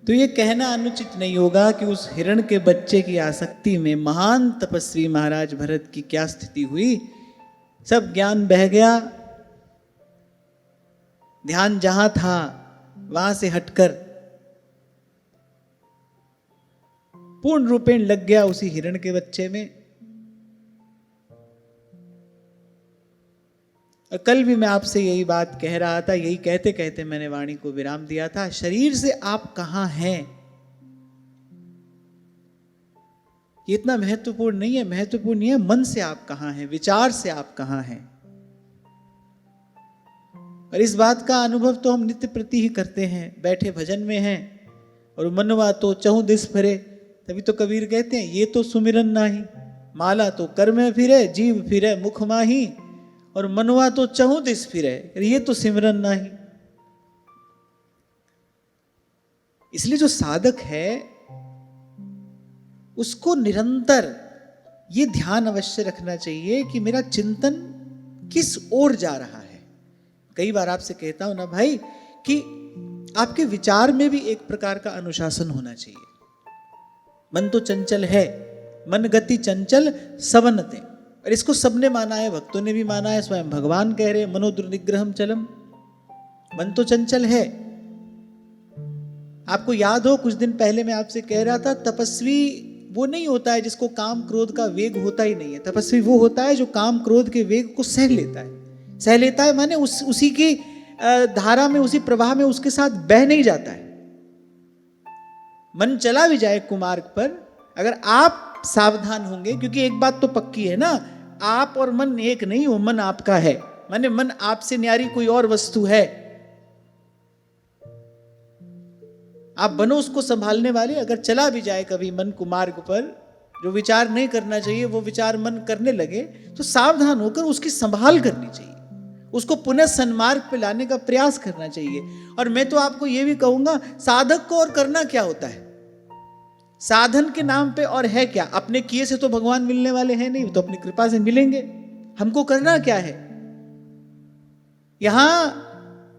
तो ये कहना अनुचित नहीं होगा कि उस हिरण के बच्चे की आसक्ति में महान तपस्वी महाराज भरत की क्या स्थिति हुई। सब ज्ञान बह गया, ध्यान जहां था वहां से हटकर पूर्ण रूपेण लग गया उसी हिरण के बच्चे में। और कल भी मैं आपसे यही बात कह रहा था, यही कहते कहते मैंने वाणी को विराम दिया था। शरीर से आप कहां हैं ये इतना महत्वपूर्ण नहीं है, महत्वपूर्ण नहीं है मन से आप कहां हैं, विचार से आप कहां हैं। और इस बात का अनुभव तो हम नित्य प्रति ही करते हैं। बैठे भजन में हैं और मनवा तो चहु दिस फिरे, तभी तो कबीर कहते हैं ये तो सुमिरन नाही, माला तो कर में फिरे, जीव फिरे मुख माही, और मनवा तो चहु दिस फिरे, ये तो सिमरन नहीं। इसलिए जो साधक है उसको निरंतर ये ध्यान अवश्य रखना चाहिए कि मेरा चिंतन किस ओर जा रहा है। कई बार आपसे कहता हूं ना भाई कि आपके विचार में भी एक प्रकार का अनुशासन होना चाहिए। मन तो चंचल है, मन गति चंचल सवनते, और इसको सबने माना है, भक्तों ने भी माना है, स्वयं भगवान कह रहे मनो दुर्निग्रहम चलम। मन तो चंचल है। आपको याद हो कुछ दिन पहले मैं आपसे कह रहा था, तपस्वी वो नहीं होता है जिसको काम क्रोध का वेग होता ही नहीं है। तपस्वी वो होता है जो काम क्रोध के वेग को सह लेता है। सह लेता है माने उसी की धारा में, उसी प्रवाह में उसके साथ बह नहीं जाता है। मन चला भी जाए कुमार्ग पर, अगर आप सावधान होंगे, क्योंकि एक बात तो पक्की है ना, आप और मन एक नहीं हो, मन आपका है, माने मन आपसे न्यारी कोई और वस्तु है। आप बनो उसको संभालने वाले। अगर चला भी जाए कभी मन कुमार्ग पर, जो विचार नहीं करना चाहिए वो विचार मन करने लगे, तो सावधान होकर उसकी संभाल करनी चाहिए, उसको पुनः सन्मार्ग पे लाने का प्रयास करना चाहिए। और मैं तो आपको ये भी कहूंगा, साधक को और करना क्या होता है, साधन के नाम पे और है क्या। अपने किए से तो भगवान मिलने वाले हैं नहीं, तो अपनी कृपा से मिलेंगे। हमको करना क्या है। यहां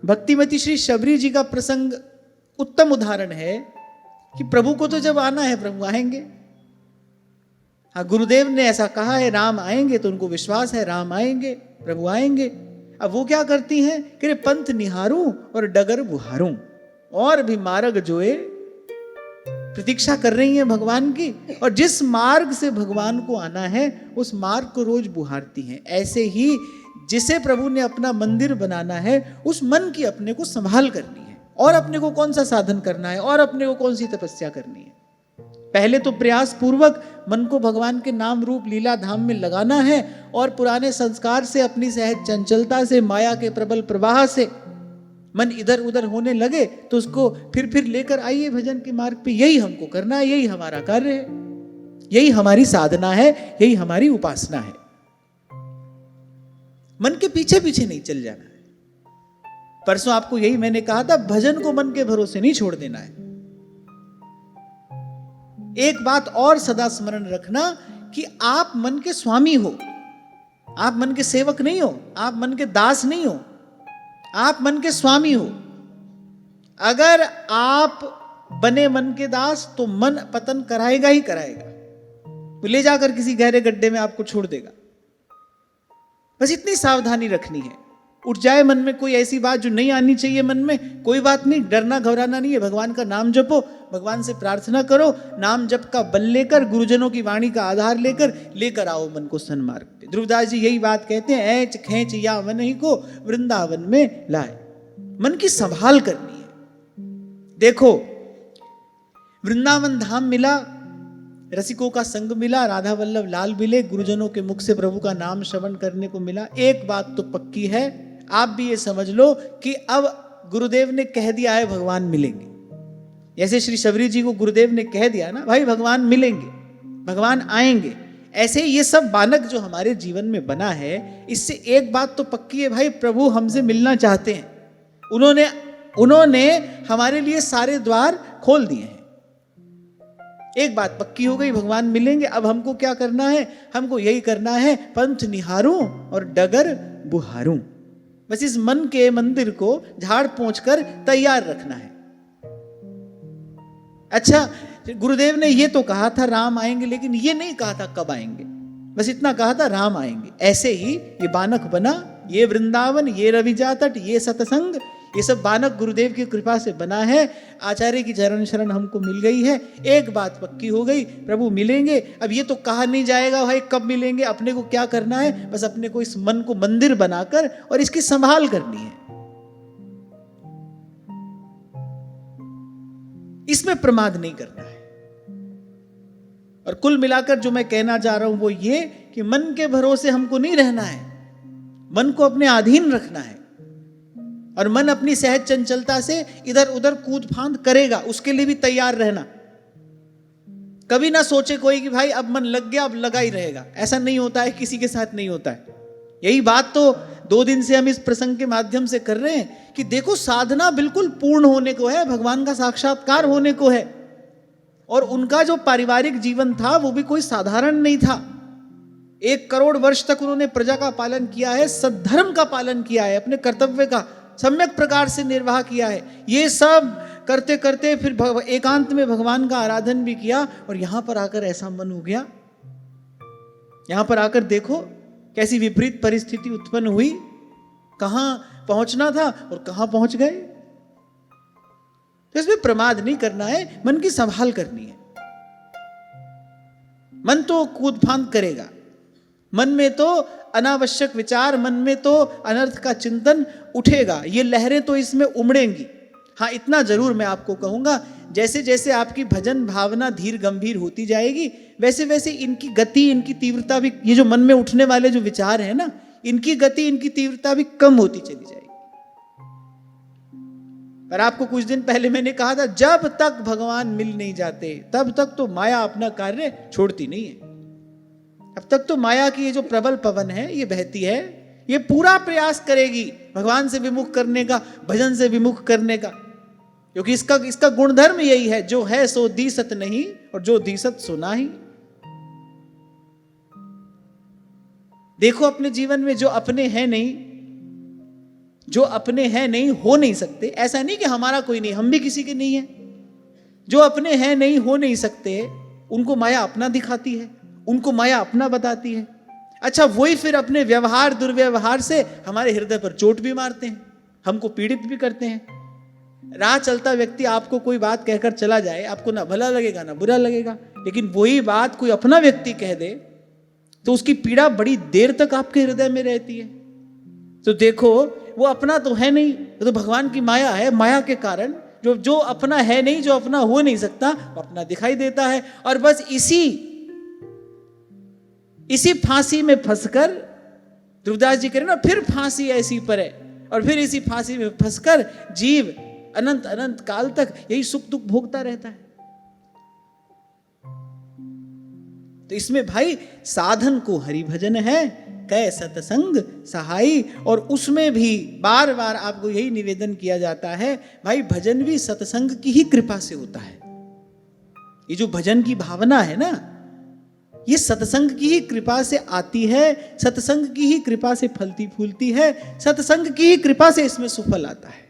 भक्तिमती श्री शबरी जी का प्रसंग उत्तम उदाहरण है कि प्रभु को तो जब आना है प्रभु आएंगे। हाँ, गुरुदेव ने ऐसा कहा है राम आएंगे, तो उनको विश्वास है राम आएंगे, प्रभु आएंगे। अब वो क्या करती हैं कि पंथ निहारूं और डगर बुहारूं, और भी मार्ग जोए प्रतीक्षा कर रही हैं भगवान की, और जिस मार्ग से भगवान को आना है उस मार्ग को रोज बुहारती हैं। ऐसे ही जिसे प्रभु ने अपना मंदिर बनाना है, उस मन की अपने को संभाल करनी है। और अपने को कौन सा साधन करना है, और अपने को कौन सी तपस्या करनी है। पहले तो प्रयास पूर्वक मन को भगवान के नाम रूप लीला धाम में लगाना है, और पुराने संस्कार से, अपनी सहज चंचलता से, माया के प्रबल प्रवाह से मन इधर उधर होने लगे तो उसको फिर लेकर आइए भजन के मार्ग पे। यही हमको करना है, यही हमारा कार्य है, यही हमारी साधना है, यही हमारी उपासना है। मन के पीछे पीछे नहीं चल जाना है। परसों आपको यही मैंने कहा था, भजन को मन के भरोसे नहीं छोड़ देना है। एक बात और सदा स्मरण रखना कि आप मन के स्वामी हो, आप मन के सेवक नहीं हो, आप मन के दास नहीं हो, आप मन के स्वामी हो। अगर आप बने मन के दास तो मन पतन कराएगा ही कराएगा, वो ले जाकर किसी गहरे गड्ढे में आपको छोड़ देगा। बस इतनी सावधानी रखनी है। उठ जाए मन में कोई ऐसी बात जो नहीं आनी चाहिए मन में, कोई बात नहीं, डरना घबराना नहीं है। भगवान का नाम जपो, भगवान से प्रार्थना करो, नाम जप का बल लेकर, गुरुजनों की वाणी का आधार लेकर आओ मन को सन्मार्ग पे। ध्रुवदास जी यही बात कहते हैं, ऐच खेच या मन ही को वृंदावन में लाए। मन की संभाल करनी है। देखो, वृंदावन धाम मिला, रसिकों का संग मिला, राधा वल्लभ लाल मिले, गुरुजनों के मुख से प्रभु का नाम श्रवण करने को मिला। एक बात तो पक्की है, आप भी ये समझ लो कि अब गुरुदेव ने कह दिया है भगवान मिलेंगे। जैसे श्री शबरी जी को गुरुदेव ने कह दिया ना, भाई भगवान मिलेंगे, भगवान आएंगे। ऐसे ये सब बालक जो हमारे जीवन में बना है, इससे एक बात तो पक्की है, भाई प्रभु हमसे मिलना चाहते हैं। उन्होंने हमारे लिए सारे द्वार खोल दिए हैं। एक बात पक्की हो गई, भगवान मिलेंगे। अब हमको क्या करना है, हमको यही करना है, पंथ निहारूं और डगर बुहारूं। बस इस मन के मंदिर को झाड़ पोंछ कर तैयार रखना है। अच्छा, गुरुदेव ने ये तो कहा था राम आएंगे, लेकिन ये नहीं कहा था कब आएंगे, बस इतना कहा था राम आएंगे। ऐसे ही ये बानक बना, ये वृंदावन, ये रविजा तट, ये सत्संग, ये सब बानक गुरुदेव की कृपा से बना है। आचार्य की चरण शरण हमको मिल गई है। एक बात पक्की हो गई, प्रभु मिलेंगे। अब ये तो कहा नहीं जाएगा भाई कब मिलेंगे, अपने को क्या करना है, बस अपने को इस मन को मंदिर बनाकर और इसकी संभाल करनी है। इसमें प्रमाद नहीं करना है। और कुल मिलाकर जो मैं कहना चाह रहा हूं वो ये कि मन के भरोसे हमको नहीं रहना है, मन को अपने अधीन रखना है। और मन अपनी सहज चंचलता से इधर उधर कूद फांद करेगा, उसके लिए भी तैयार रहना। कभी ना सोचे कोई कि भाई अब मन लग गया, अब लगा ही रहेगा। ऐसा नहीं होता है, किसी के साथ नहीं होता है। यही बात तो 2 दिन से हम इस प्रसंग के माध्यम से कर रहे हैं कि देखो साधना बिल्कुल पूर्ण होने को है, भगवान का साक्षात्कार होने को है। और उनका जो पारिवारिक जीवन था वो भी कोई साधारण नहीं था। 1 करोड़ वर्ष तक उन्होंने प्रजा का पालन किया है, सद्धर्म का पालन किया है, अपने कर्तव्य का सम्यक प्रकार से निर्वाह किया है। ये सब करते करते फिर एकांत में भगवान का आराधन भी किया। और यहां पर आकर ऐसा मन हो गया, यहां पर आकर देखो कैसी विपरीत परिस्थिति उत्पन्न हुई। कहां पहुंचना था और कहां पहुंच गए। तो इसमें प्रमाद नहीं करना है, मन की संभाल करनी है। मन तो कूद फांद करेगा, मन में तो अनावश्यक विचार, मन में तो अनर्थ का चिंतन उठेगा, ये लहरें तो इसमें उमड़ेंगी। हाँ, इतना जरूर मैं आपको कहूंगा, जैसे जैसे आपकी भजन भावना धीर गंभीर होती जाएगी, वैसे वैसे इनकी गति, इनकी तीव्रता भी, ये जो मन में उठने वाले जो विचार हैं ना, इनकी गति, इनकी तीव्रता भी कम होती चली जाएगी। पर आपको कुछ दिन पहले मैंने कहा था, जब तक भगवान मिल नहीं जाते तब तक तो माया अपना कार्य छोड़ती नहीं है। अब तक तो माया की ये जो प्रबल पवन है ये बहती है, ये पूरा प्रयास करेगी भगवान से विमुख करने का, भजन से विमुख करने का। क्योंकि इसका गुणधर्म यही है, जो है सो दीसत नहीं और जो दीसत सो नाही। देखो अपने जीवन में जो अपने हैं नहीं, जो अपने हैं नहीं, हो नहीं सकते। ऐसा नहीं कि हमारा कोई नहीं, हम भी किसी के नहीं है। जो अपने हैं नहीं, हो नहीं सकते, उनको माया अपना दिखाती है, उनको माया अपना बताती है। अच्छा, वही फिर अपने व्यवहार दुर्व्यवहार से हमारे हृदय पर चोट भी मारते हैं, हमको पीड़ित भी करते हैं। राह चलता व्यक्ति आपको कोई बात कहकर चला जाए, आपको ना भला लगेगा ना बुरा लगेगा, लेकिन वही बात कोई अपना व्यक्ति कह दे तो उसकी पीड़ा बड़ी देर तक आपके हृदय में रहती है। तो देखो, वो अपना तो है नहीं, तो भगवान की माया है। माया के कारण जो अपना है नहीं, जो अपना हो नहीं सकता, वो अपना दिखाई देता है। और बस इसी फांसी में फंसकर, ध्रुवदास जी कह रहे ना, फिर फांसी ऐसी पर है, और फिर इसी फांसी में फंसकर जीव अनंत अनंत काल तक यही सुख दुख भोगता रहता है। तो इसमें भाई साधन को हरि भजन है, कै सतसंग सहाई। और उसमें भी बार बार आपको यही निवेदन किया जाता है, भाई भजन भी सत्संग की ही कृपा से होता है। ये जो भजन की भावना है ना, ये सत्संग की ही कृपा से आती है, सत्संग की ही कृपा से फलती फूलती है, सत्संग की ही कृपा से इसमें सुफल आता है।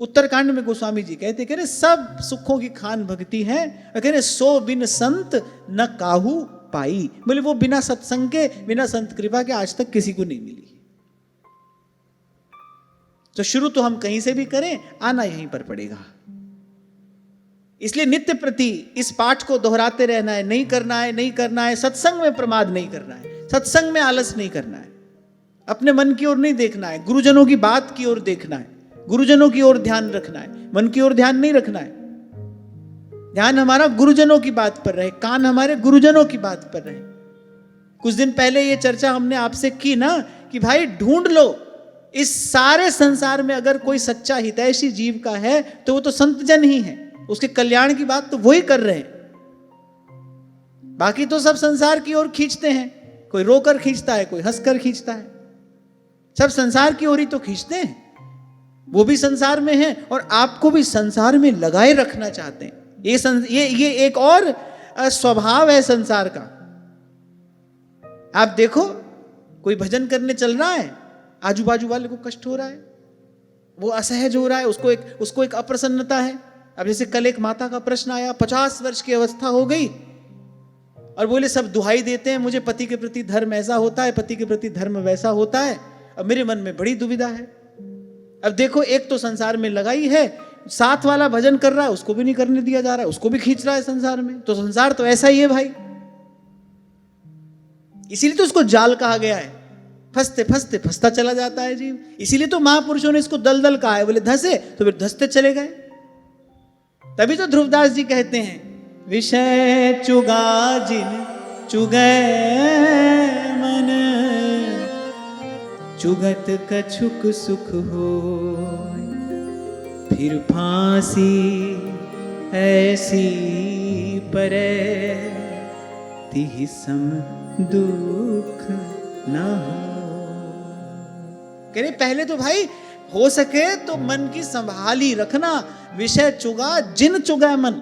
उत्तरकांड में गोस्वामी जी कहते, कह रहे सब सुखों की खान भक्ति है, और कह रहे सो बिन संत न काहू पाई। बोले वो बिना सत्संग के, बिना संत कृपा के आज तक किसी को नहीं मिली। तो शुरू तो हम कहीं से भी करें, आना यहीं पर पड़ेगा। इसलिए नित्य प्रति इस पाठ को दोहराते रहना है, नहीं करना है, नहीं करना है। सत्संग में प्रमाद नहीं करना है, सत्संग में आलस नहीं करना है, अपने मन की ओर नहीं देखना है, गुरुजनों की बात की ओर देखना है, गुरुजनों की ओर ध्यान रखना है, मन की ओर ध्यान नहीं रखना है। ध्यान हमारा गुरुजनों की बात पर रहे, कान हमारे गुरुजनों की बात पर रहे। कुछ दिन पहले ये चर्चा हमने आपसे की ना कि भाई ढूंढ लो, इस सारे संसार में अगर कोई सच्चा हितैषी जीव का है तो वो तो संतजन ही है। उसके कल्याण की बात तो वही कर रहे हैं। बाकी तो सब संसार की ओर खींचते हैं, कोई रोकर खींचता है, कोई हंसकर खींचता है, सब संसार की ओर ही तो खींचते हैं। वो भी संसार में है और आपको भी संसार में लगाए रखना चाहते हैं। ये एक और स्वभाव है संसार का। आप देखो, कोई भजन करने चल रहा है, आजू बाजू वाले को कष्ट हो रहा है, वो असहज हो रहा है, उसको एक अप्रसन्नता है। अब जैसे कल एक माता का प्रश्न आया, 50 वर्ष की अवस्था हो गई और बोले सब दुहाई देते हैं, मुझे पति के प्रति धर्म ऐसा होता है, पति के प्रति धर्म वैसा होता है। अब मेरे मन में बड़ी दुविधा है। अब देखो, एक तो संसार में लगाई है, साथ वाला भजन कर रहा है, उसको भी नहीं करने दिया जा रहा है, उसको भी खींच रहा है संसार में। तो संसार तो ऐसा ही है भाई, इसीलिए तो उसको जाल कहा गया है। फंसते फंसते फंसता चला जाता है जीव। इसीलिए तो महापुरुषों ने इसको दलदल कहा है। बोले धसे तो फिर धसते चले गए। तभी तो ध्रुवदास जी कहते हैं, विषय चुगा जिन चुगै मन, चुगत कछुक सुख हो, फिर फांसी ऐसी परे, तिहि सम दुख न हो। कह रहे पहले तो भाई हो सके तो मन की संभाली रखना। विषय चुगा जिन चुगा मन,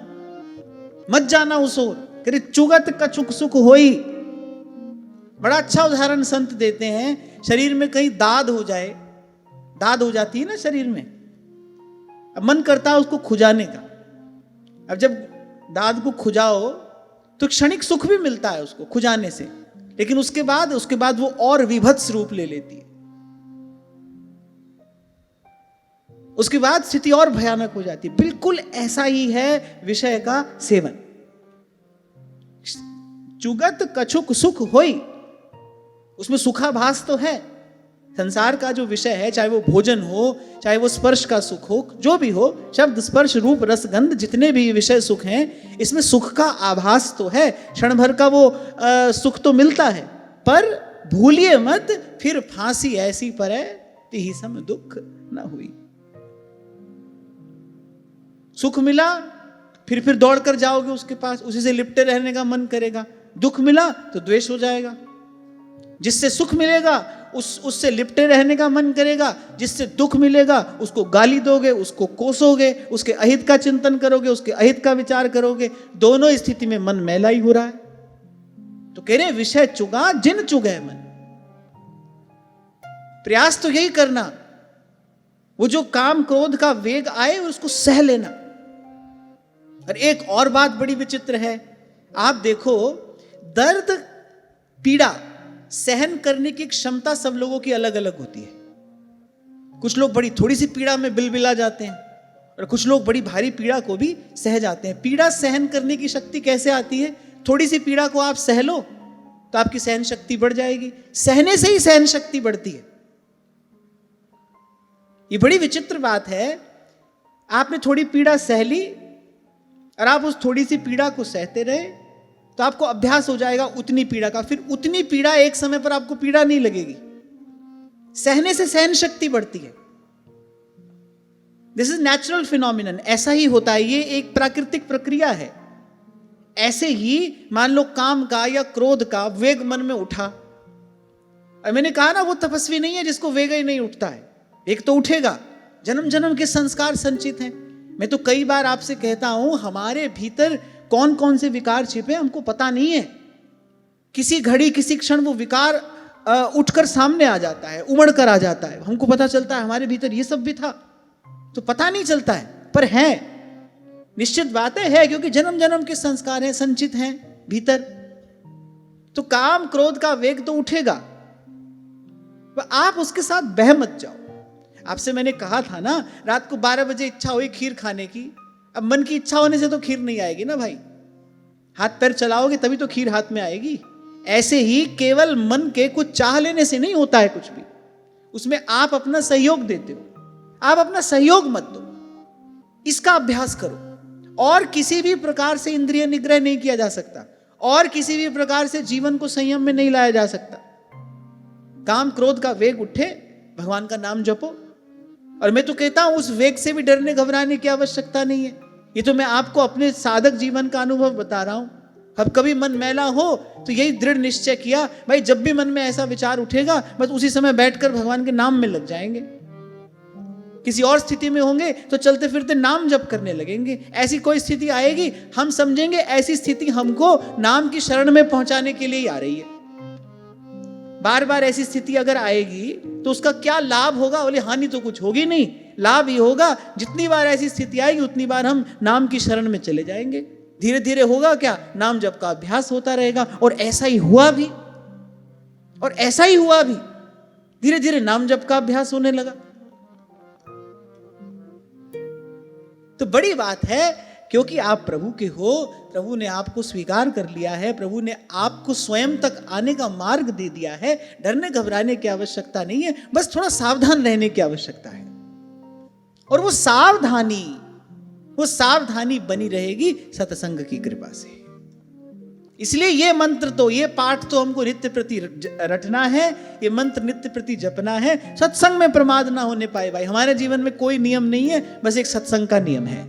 मत जाना उस ओर। कह रहे चुगत कछुक सुख होई। बड़ा अच्छा उदाहरण संत देते हैं। शरीर में कहीं दाद हो जाए, दाद हो जाती है ना शरीर में, अब मन करता है उसको खुजाने का। अब जब दाद को खुजाओ तो क्षणिक सुख भी मिलता है उसको खुजाने से, लेकिन उसके बाद वो और विभत्स रूप ले लेती है। उसके बाद स्थिति और भयानक हो जाती है। बिल्कुल ऐसा ही है विषय का सेवन। चुगत कछुक सुख होई, उसमें सुखाभास तो है। संसार का जो विषय है, चाहे वो भोजन हो, चाहे वो स्पर्श का सुख हो, जो भी हो, शब्द स्पर्श रूप रस गंध, जितने भी विषय सुख हैं, इसमें सुख का आभास तो है। क्षण भर का वो सुख तो मिलता है, पर भूलिए मत फिर फांसी ऐसी परे, तिहि सम दुख न हुई। सुख मिला फिर दौड़कर जाओगे उसके पास, उसी से लिपटे रहने का मन करेगा। दुख मिला तो द्वेष हो जाएगा। जिससे सुख मिलेगा उससे लिपटे रहने का मन करेगा, जिससे दुख मिलेगा उसको गाली दोगे, उसको कोसोगे, उसके अहित का चिंतन करोगे, उसके अहित का विचार करोगे। दोनों स्थिति में मन मैला ही हो रहा है। तो कह रहे विषय चुगा जिन चुगे मन। प्रयास तो यही करना, वो जो काम क्रोध का वेग आए उसको सह लेना। और एक और बात बड़ी विचित्र है, आप देखो, दर्द पीड़ा सहन करने की क्षमता सब लोगों की अलग अलग होती है। कुछ लोग बड़ी थोड़ी सी पीड़ा में बिलबिला जाते हैं और कुछ लोग बड़ी भारी पीड़ा को भी सह जाते हैं। पीड़ा सहन करने की शक्ति कैसे आती है? थोड़ी सी पीड़ा को आप सह लो तो आपकी सहन शक्ति बढ़ जाएगी। सहने से ही सहन शक्ति बढ़ती है। ये बड़ी विचित्र बात है। आपने थोड़ी पीड़ा सह ली और आप उस थोड़ी सी पीड़ा को सहते रहे तो आपको अभ्यास हो जाएगा उतनी पीड़ा का। फिर उतनी पीड़ा एक समय पर आपको पीड़ा नहीं लगेगी। सहने से सहन शक्ति बढ़ती है। This is natural phenomenon. ऐसा ही होता है, ये एक प्राकृतिक प्रक्रिया है। ऐसे ही मान लो काम का या क्रोध का वेग मन में उठा, और मैंने कहा ना वो तपस्वी नहीं है जिसको वेग ही नहीं उठता है। एक तो उठेगा, जन्म जन्म के संस्कार संचित हैं। मैं तो कई बार आपसे कहता हूं, हमारे भीतर कौन कौन से विकार छिपे हमको पता नहीं है। किसी घड़ी किसी क्षण वो विकार उठकर सामने आ जाता है, उमड़ कर आ जाता है। हमको पता चलता है हमारे भीतर ये सब भी था, तो पता नहीं चलता है, पर है, निश्चित बात है, क्योंकि जन्म जन्म के संस्कार हैं, संचित हैं भीतर। तो काम क्रोध का वेग तो उठेगा, आप उसके साथ बह मत जाओ। आपसे मैंने कहा था ना, रात को 12 बजे इच्छा हुई खीर खाने की। अब मन की इच्छा होने से तो खीर नहीं आएगी ना भाई, हाथ पैर चलाओगे तभी तो खीर हाथ में आएगी। ऐसे ही केवल मन के कुछ चाह लेने से नहीं होता है कुछ भी, उसमें आप अपना सहयोग देते हो। आप अपना सहयोग मत दो, इसका अभ्यास करो। और किसी भी प्रकार से इंद्रिय निग्रह नहीं किया जा सकता, और किसी भी प्रकार से जीवन को संयम में नहीं लाया जा सकता। काम क्रोध का वेग उठे, भगवान का नाम जपो। और मैं तो कहता हूं उस वेग से भी डरने घबराने की आवश्यकता नहीं है। ये तो मैं आपको अपने साधक जीवन का अनुभव बता रहा हूं। अब कभी मन मैला हो तो यही दृढ़ निश्चय किया, भाई जब भी मन में ऐसा विचार उठेगा बस उसी समय बैठकर भगवान के नाम में लग जाएंगे। किसी और स्थिति में होंगे तो चलते फिरते नाम जप करने लगेंगे। ऐसी कोई स्थिति आएगी, हम समझेंगे ऐसी स्थिति हमको नाम की शरण में पहुंचाने के लिए ही आ रही है। बार बार ऐसी स्थिति अगर आएगी तो उसका क्या लाभ होगा? बोले हानि तो कुछ होगी नहीं, लाभ ही होगा, जितनी बार ऐसी स्थिति आएगी उतनी बार हम नाम की शरण में चले जाएंगे। धीरे धीरे होगा क्या, नाम जप का अभ्यास होता रहेगा। और ऐसा ही हुआ भी, धीरे धीरे नाम जप का अभ्यास होने लगा। तो बड़ी बात है, क्योंकि आप प्रभु के हो, प्रभु ने आपको स्वीकार कर लिया है, प्रभु ने आपको स्वयं तक आने का मार्ग दे दिया है। डरने घबराने की आवश्यकता नहीं है, बस थोड़ा सावधान रहने की आवश्यकता है। और वो सावधानी बनी रहेगी सत्संग की कृपा से। इसलिए ये मंत्र तो, ये पाठ तो हमको नित्य प्रति रटना है, ये मंत्र नित्य प्रति जपना है। सत्संग में प्रमाद ना होने पाए भाई। हमारे जीवन में कोई नियम नहीं है, बस एक सत्संग का नियम है।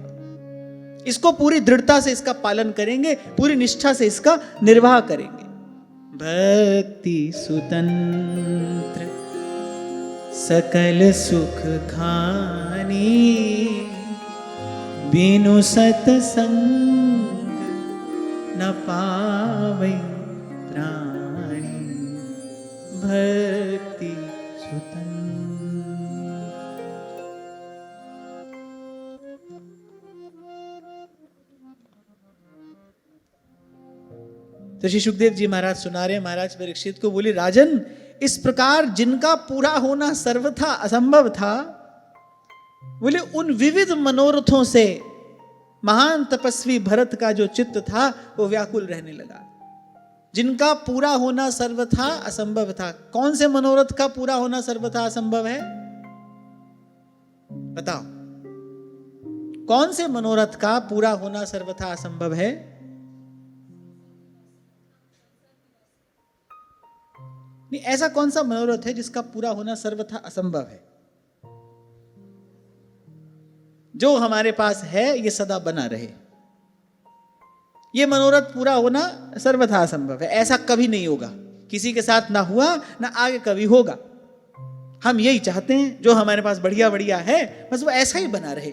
इसको पूरी दृढ़ता से इसका पालन करेंगे, पूरी निष्ठा से इसका निर्वाह करेंगे। भक्ति सुतंत्र सकल सुख खानी, बिनु सतसंग न पावै प्राणी। भक्ति सुतंत्र। तो श्री सुखदेव जी महाराज सुना रहे, महाराज परीक्षित को बोले, राजन, इस प्रकार जिनका पूरा होना सर्वथा असंभव था, बोले उन विविध मनोरथों से महान तपस्वी भरत का जो चित्त था वो व्याकुल रहने लगा। जिनका पूरा होना सर्वथा असंभव था। कौन से मनोरथ का पूरा होना सर्वथा असंभव है? बताओ, कौन से मनोरथ का पूरा होना सर्वथा असंभव है? नहीं, ऐसा कौन सा मनोरथ है जिसका पूरा होना सर्वथा असंभव है? जो हमारे पास है ये सदा बना रहे, ये मनोरथ पूरा होना सर्वथा असंभव है। ऐसा कभी नहीं होगा, किसी के साथ ना हुआ ना आगे कभी होगा। हम यही चाहते हैं, जो हमारे पास बढ़िया बढ़िया है बस वो ऐसा ही बना रहे।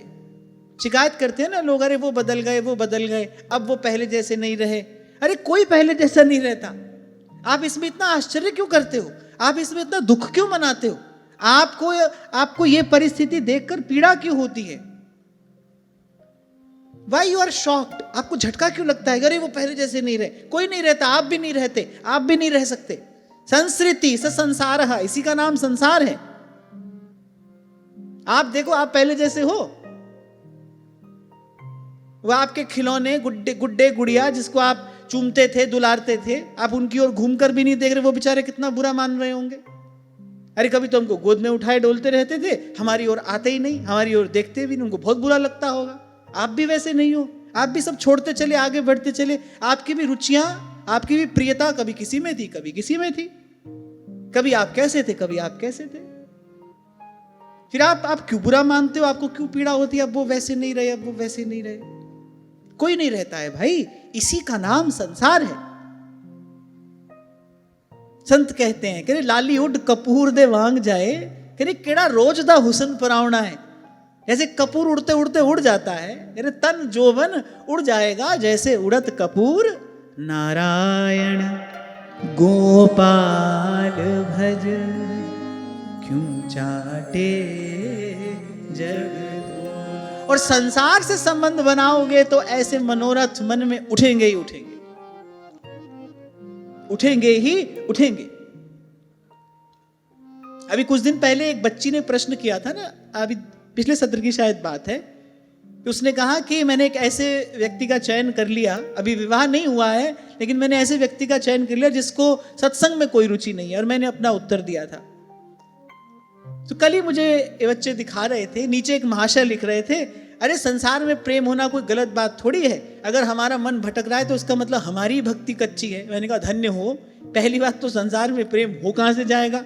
शिकायत करते हैं ना लोग, अरे वो बदल गए, अब वो पहले जैसे नहीं रहे। अरे कोई पहले जैसा नहीं रहता। आप इसमें इतना आश्चर्य क्यों करते हो? आप इसमें इतना दुख क्यों मनाते हो? आपको ये परिस्थिति देखकर पीड़ा क्यों होती है? Why you are shocked? आपको झटका क्यों लगता है? अरे वो पहले जैसे नहीं रहे। कोई नहीं रहता, आप भी नहीं रहते, आप भी नहीं रह सकते। संस्कृति स संसार, इसी का नाम संसार है। आप देखो, आप पहले जैसे हो। वह आपके खिलौने गुड्डे गुड़िया जिसको आप चूमते थे, दुलारते थे, आप उनकी ओर घूमकर भी नहीं देख रहे, वो बेचारे कितना बुरा मान रहे होंगे। अरे कभी तो हमको गोद में उठाए डोलते रहते थे, हमारी ओर आते ही नहीं, हमारी ओर देखते भी नहीं, उनको बहुत बुरा लगता होगा। आप भी वैसे नहीं हो, आप भी सब छोड़ते चले, आगे बढ़ते चले। आपकी भी रुचियां, आपकी भी प्रियता कभी किसी में थी, कभी किसी में थी। कभी आप कैसे थे, कभी आप कैसे थे। फिर आप क्यों बुरा मानते हो? आपको क्यों पीड़ा होती है? अब वो वैसे नहीं रहे, अब वो वैसे नहीं रहे। कोई नहीं रहता है भाई, इसी का नाम संसार है। संत कहते हैं, कह लाली उड कपूर दे वांग जाए, कह केड़ा रोज दा हुसन परावना है। जैसे कपूर उड़ते उड़ते उड़ जाता है, कह तन जोवन उड़ जाएगा जैसे उड़त कपूर। नारायण गोपाल भज, क्यों चाटे जग। और संसार से संबंध बनाओगे तो ऐसे मनोरथ मन में उठेंगे ही उठेंगे, उठेंगे ही उठेंगे। अभी कुछ दिन पहले एक बच्ची ने प्रश्न किया था ना, अभी पिछले सत्र की शायद बात है, उसने कहा कि मैंने एक ऐसे व्यक्ति का चयन कर लिया, अभी विवाह नहीं हुआ है लेकिन मैंने ऐसे व्यक्ति का चयन कर लिया जिसको सत्संग में कोई रुचि नहीं है। और मैंने अपना उत्तर दिया था। तो कल ही मुझे ये बच्चे दिखा रहे थे, नीचे एक महाशय लिख रहे थे, अरे संसार में प्रेम होना कोई गलत बात थोड़ी है। अगर हमारा मन भटक रहा है तो उसका मतलब हमारी भक्ति कच्ची है। मैंने कहा धन्य हो, पहली बात तो संसार में प्रेम हो कहां से जाएगा।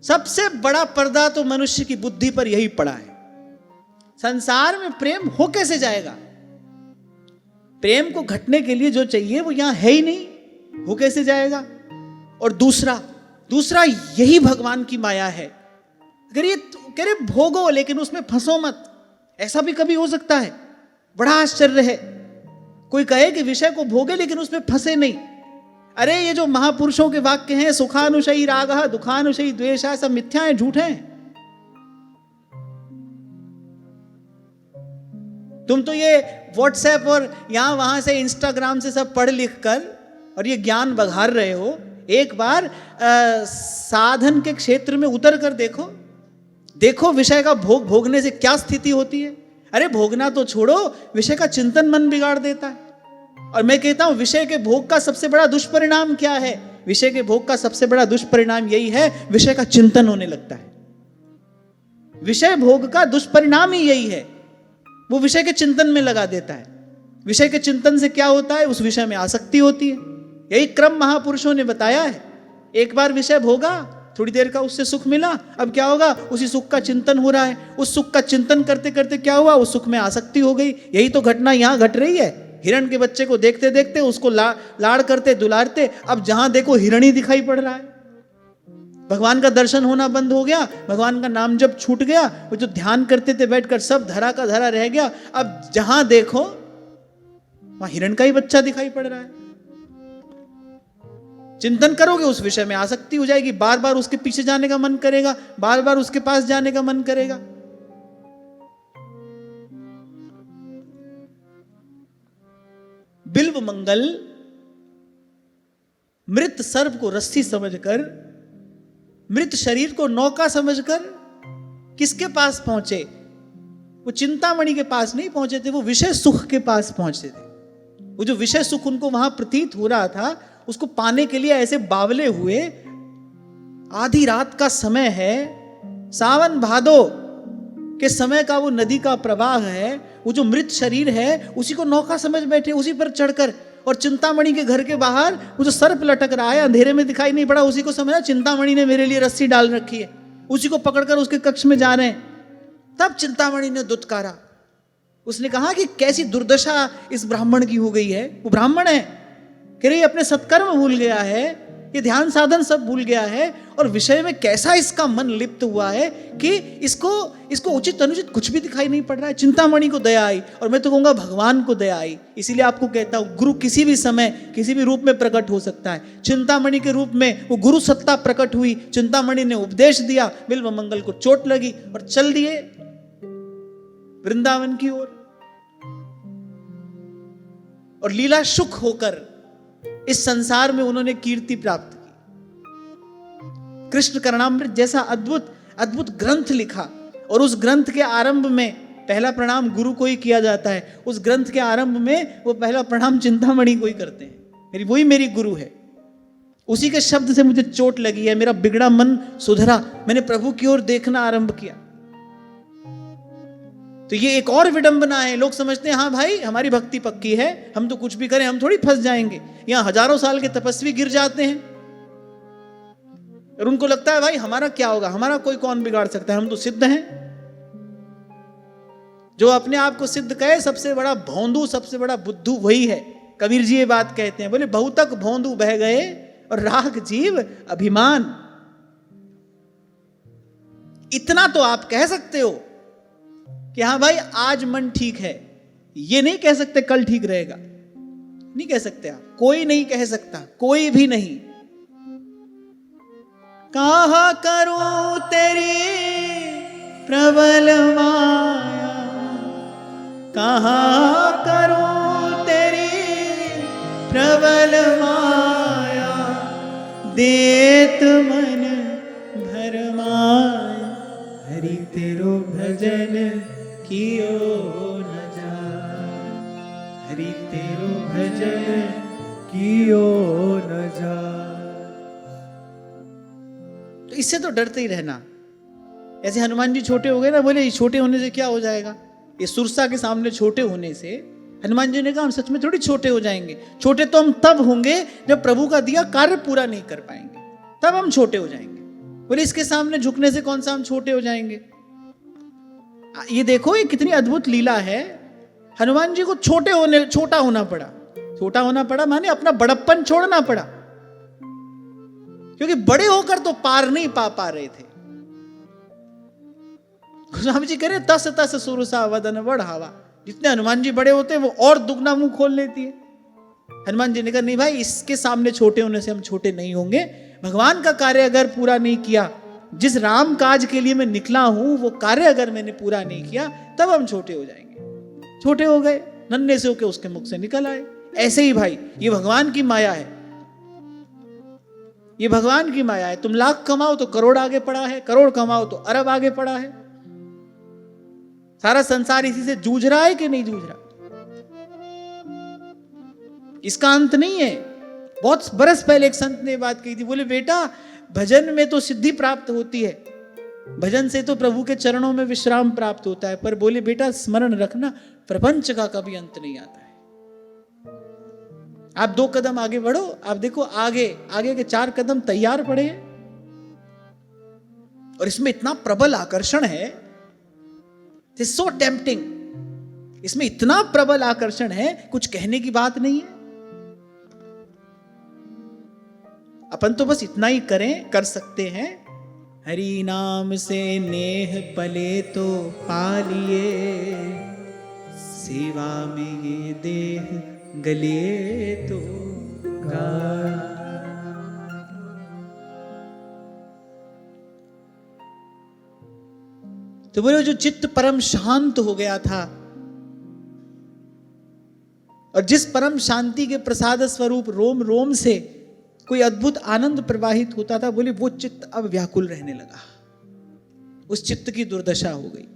सबसे बड़ा पर्दा तो मनुष्य की बुद्धि पर यही पड़ा है। संसार में प्रेम हो कैसे जाएगा? प्रेम को घटने के लिए जो चाहिए वो यहां है ही नहीं, हो कैसे जाएगा। और दूसरा यही भगवान की माया है। अगर ये कह रहे भोगो लेकिन उसमें फंसो मत, ऐसा भी कभी हो सकता है। बड़ा आश्चर्य है, कोई कहे कि विषय को भोगे लेकिन उसमें फंसे नहीं। अरे ये जो महापुरुषों के वाक्य हैं, सुखानुशयी रागः दुखानुशयी द्वेषः, सब मिथ्या है, झूठ है। तुम तो ये व्हाट्सएप और यहां वहां से इंस्टाग्राम से सब पढ़ लिख कर और ये ज्ञान बघार रहे हो। एक बार साधन के क्षेत्र में उतर कर देखो, देखो विषय का भोग भोगने से क्या स्थिति होती है। अरे भोगना तो छोड़ो, विषय का चिंतन मन बिगाड़ देता है। और मैं कहता हूं विषय के भोग का सबसे बड़ा दुष्परिणाम क्या है? विषय के भोग का सबसे बड़ा दुष्परिणाम यही है, विषय का चिंतन होने लगता है। विषय भोग का दुष्परिणाम ही यही है, वो विषय के चिंतन में लगा देता है। विषय के चिंतन से क्या होता है? उस विषय में आसक्ति होती है। यही क्रम महापुरुषों ने बताया है। एक बार विषय भोगा, थोड़ी देर का उससे सुख मिला, अब क्या होगा? उसी सुख का चिंतन हो रहा है। उस सुख का चिंतन करते करते क्या हुआ? उस सुख में आसक्ति हो गई। यही तो घटना यहां घट रही है। हिरण के बच्चे को देखते देखते उसको लाड़ करते दुलारते, अब जहां देखो हिरण ही दिखाई पड़ रहा है। भगवान का दर्शन होना बंद हो गया, भगवान का नाम जब छूट गया, वो जो ध्यान करते थे बैठकर सब धरा का धरा रह गया। अब जहां देखो वहां हिरण का ही बच्चा दिखाई पड़ रहा है। चिंतन करोगे उस विषय में आसक्ति हो जाएगी, बार बार उसके पीछे जाने का मन करेगा, बार बार उसके पास जाने का मन करेगा। बिल्व मंगल मृत सर्प को रस्सी समझकर, मृत शरीर को नौका समझकर किसके पास पहुंचे? वो चिंतामणि के पास नहीं पहुंचे थे, वो विषय सुख के पास पहुंचे थे। वो जो विषय सुख उनको वहां प्रतीत हो रहा था, उसको पाने के लिए ऐसे बावले हुए। आधी रात का समय है, सावन भादो के समय का वो नदी का प्रवाह है। वो जो मृत शरीर है उसी को नौका समझ बैठे, उसी पर चढ़कर। और चिंतामणि के घर के बाहर वो जो सर्प लटक रहा है, अंधेरे में दिखाई नहीं पड़ा, उसी को समझा चिंतामणि ने मेरे लिए रस्सी डाल रखी है, उसी को पकड़कर उसके कक्ष में जा रहे हैं। तब चिंतामणि ने दुत्कारा, उसने कहा कि कैसी दुर्दशा इस ब्राह्मण की हो गई है। वो ब्राह्मण है, कह रही अपने सत्कर्म भूल गया है, ये ध्यान साधन सब भूल गया है, और विषय में कैसा इसका मन लिप्त हुआ है कि इसको उचित अनुचित कुछ भी दिखाई नहीं पड़ रहा है। चिंतामणि को दया आई, और मैं तो कहूंगा भगवान को दया आई। इसीलिए आपको कहता हूं गुरु किसी भी समय किसी भी रूप में प्रकट हो सकता है। चिंतामणि के रूप में वो गुरु सत्ता प्रकट हुई। चिंतामणि ने उपदेश दिया, बिल्व मंगल को चोट लगी और चल दिए वृंदावन की ओर। और लीला सुख होकर इस संसार में उन्होंने कीर्ति प्राप्त की। कृष्ण करणामृत जैसा अद्भुत अद्भुत ग्रंथ लिखा, और उस ग्रंथ के आरंभ में पहला प्रणाम गुरु को ही किया जाता है। उस ग्रंथ के आरंभ में वो पहला प्रणाम चिंतामणि को ही करते हैं। वही मेरी गुरु है। उसी के शब्द से मुझे चोट लगी है, मेरा बिगड़ा मन सुधरा, मैंने प्रभु की ओर देखना आरंभ किया। तो ये एक और विडंबना है। लोग समझते हैं हाँ भाई हमारी भक्ति पक्की है, हम तो कुछ भी करें हम थोड़ी फंस जाएंगे। यहां हजारों साल के तपस्वी गिर जाते हैं और उनको लगता है भाई हमारा क्या होगा, हमारा कोई कौन बिगाड़ सकता है, हम तो सिद्ध हैं। जो अपने आप को सिद्ध कहे सबसे बड़ा भौंदू, सबसे बड़ा बुद्धू वही है। कबीर जी ये बात कहते हैं, बोले बहुतक भौंदू बह गए और राख जीव अभिमान। इतना तो आप कह सकते हो कि हाँ भाई आज मन ठीक है, ये नहीं कह सकते कल ठीक रहेगा, नहीं कह सकते आप, कोई नहीं कह सकता, कोई भी नहीं। कहा करूं तेरी प्रबल माया, कहा करूं तेरी प्रबल माया, देत मन भर माया, हरि तेरो भजन कियो न जाय, हरि तेरो भजन कियो न जाय। तो इससे तो डरते ही रहना। ऐसे हनुमान जी छोटे हो गए ना, बोले छोटे होने से क्या हो जाएगा, ये सुरसा के सामने छोटे होने से। हनुमान जी ने कहा हम सच में थोड़ी छोटे हो जाएंगे, छोटे तो हम तब होंगे जब प्रभु का दिया कार्य पूरा नहीं कर पाएंगे, तब हम छोटे हो जाएंगे। बोले इसके सामने झुकने से कौन सा हम छोटे हो जाएंगे। ये देखो ये कितनी अद्भुत लीला है। हनुमान जी को छोटा होना पड़ा। छोटा होना पड़ा माने अपना बड़प्पन छोड़ना पड़ा, क्योंकि बड़े होकर तो पार नहीं पा रहे थे। गोस्वामी जी कह रहे तस तस सुरसा वदन बढ़ावा। जितने हनुमान जी बड़े होते हैं वो और दुगना मुंह खोल लेती है। हनुमान जी ने कहा नहीं भाई इसके सामने छोटे होने से हम छोटे नहीं होंगे। भगवान का कार्य अगर पूरा नहीं किया, जिस राम काज के लिए मैं निकला हूं वो कार्य अगर मैंने पूरा नहीं किया, तब हम छोटे हो जाएंगे। छोटे हो गए, नन्हे से होके उसके मुख से निकल आए। ऐसे ही भाई ये भगवान की माया है, ये भगवान की माया है। तुम लाख कमाओ तो करोड़ आगे पड़ा है, करोड़ कमाओ तो अरब आगे पड़ा है। सारा संसार इसी से जूझ रहा है कि नहीं जूझ रहा? इसका अंत नहीं है। बहुत बरस पहले एक संत ने बात कही थी, बोले बेटा भजन में तो सिद्धि प्राप्त होती है, भजन से तो प्रभु के चरणों में विश्राम प्राप्त होता है, पर बोले बेटा स्मरण रखना प्रपंच का कभी अंत नहीं आता है। आप 2 कदम आगे बढ़ो, आप देखो आगे आगे के 4 कदम तैयार पड़े हैं, और इसमें इतना प्रबल आकर्षण है, सो टेम्पटिंग, इसमें इतना प्रबल आकर्षण है, कुछ कहने की बात नहीं है। अपन तो बस इतना ही कर सकते हैं, हरि नाम से नेह पले तो पालिए, सेवा में ये देह गले तो तो बोले जो चित्त परम शांत हो गया था, और जिस परम शांति के प्रसाद स्वरूप रोम रोम से कोई अद्भुत आनंद प्रवाहित होता था, बोले वो चित्त अब व्याकुल रहने लगा, उस चित्त की दुर्दशा हो गई।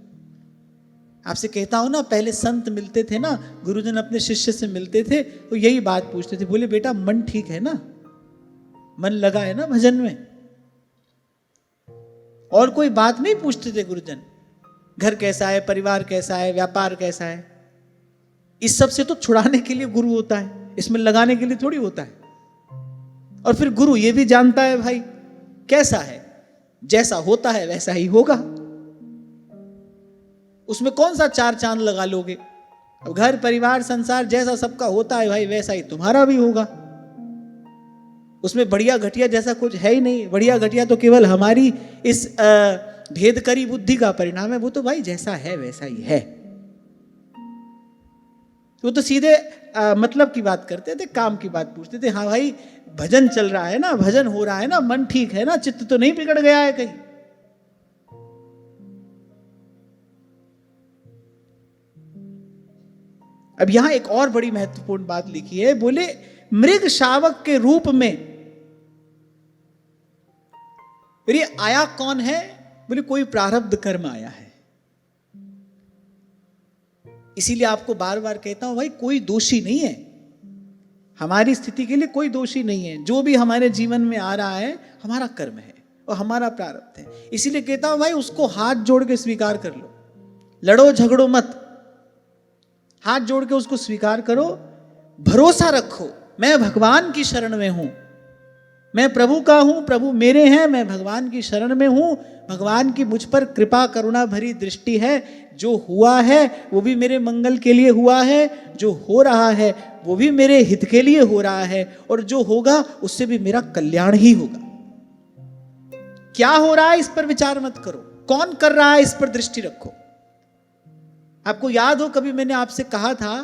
आपसे कहता हूं ना, पहले संत मिलते थे ना, गुरुजन अपने शिष्य से मिलते थे तो यही बात पूछते थे, बोले बेटा मन ठीक है ना, मन लगा है ना भजन में? और कोई बात नहीं पूछते थे गुरुजन, घर कैसा है, परिवार कैसा है, व्यापार कैसा है। इस सब से तो छुड़ाने के लिए गुरु होता है, इसमें लगाने के लिए थोड़ी होता है। और फिर गुरु ये भी जानता है भाई कैसा है, जैसा होता है वैसा ही होगा, उसमें कौन सा 4 चांद लगा लोगे। अब घर परिवार संसार जैसा सबका होता है भाई, वैसा ही तुम्हारा भी होगा। उसमें बढ़िया घटिया जैसा कुछ है ही नहीं। बढ़िया घटिया तो केवल हमारी इस भेदकरी बुद्धि का परिणाम है। वो तो भाई जैसा है वैसा ही है। वो तो सीधे मतलब की बात करते थे, काम की बात पूछते थे। हाँ भाई भजन चल रहा है ना, भजन हो रहा है ना, मन ठीक है ना, चित्त तो नहीं बिगड़ गया है कहीं। अब यहां एक और बड़ी महत्वपूर्ण बात लिखी है, बोले मृग शावक के रूप में ये आया कौन है? बोले कोई प्रारब्ध कर्म आया है। इसीलिए आपको बार बार कहता हूं भाई कोई दोषी नहीं है, हमारी स्थिति के लिए कोई दोषी नहीं है। जो भी हमारे जीवन में आ रहा है हमारा कर्म है और हमारा प्रारब्ध है। इसीलिए कहता हूं भाई उसको हाथ जोड़ के स्वीकार कर लो, लड़ो झगड़ो मत, हाथ जोड़ के उसको स्वीकार करो। भरोसा रखो मैं भगवान की शरण में हूं, मैं प्रभु का हूं, प्रभु मेरे हैं, मैं भगवान की शरण में हूं। भगवान की मुझ पर कृपा करुणा भरी दृष्टि है। जो हुआ है वो भी मेरे मंगल के लिए हुआ है, जो हो रहा है वो भी मेरे हित के लिए हो रहा है, और जो होगा उससे भी मेरा कल्याण ही होगा। क्या हो रहा है इस पर विचार मत करो, कौन कर रहा है इस पर दृष्टि रखो। आपको याद हो कभी मैंने आपसे कहा था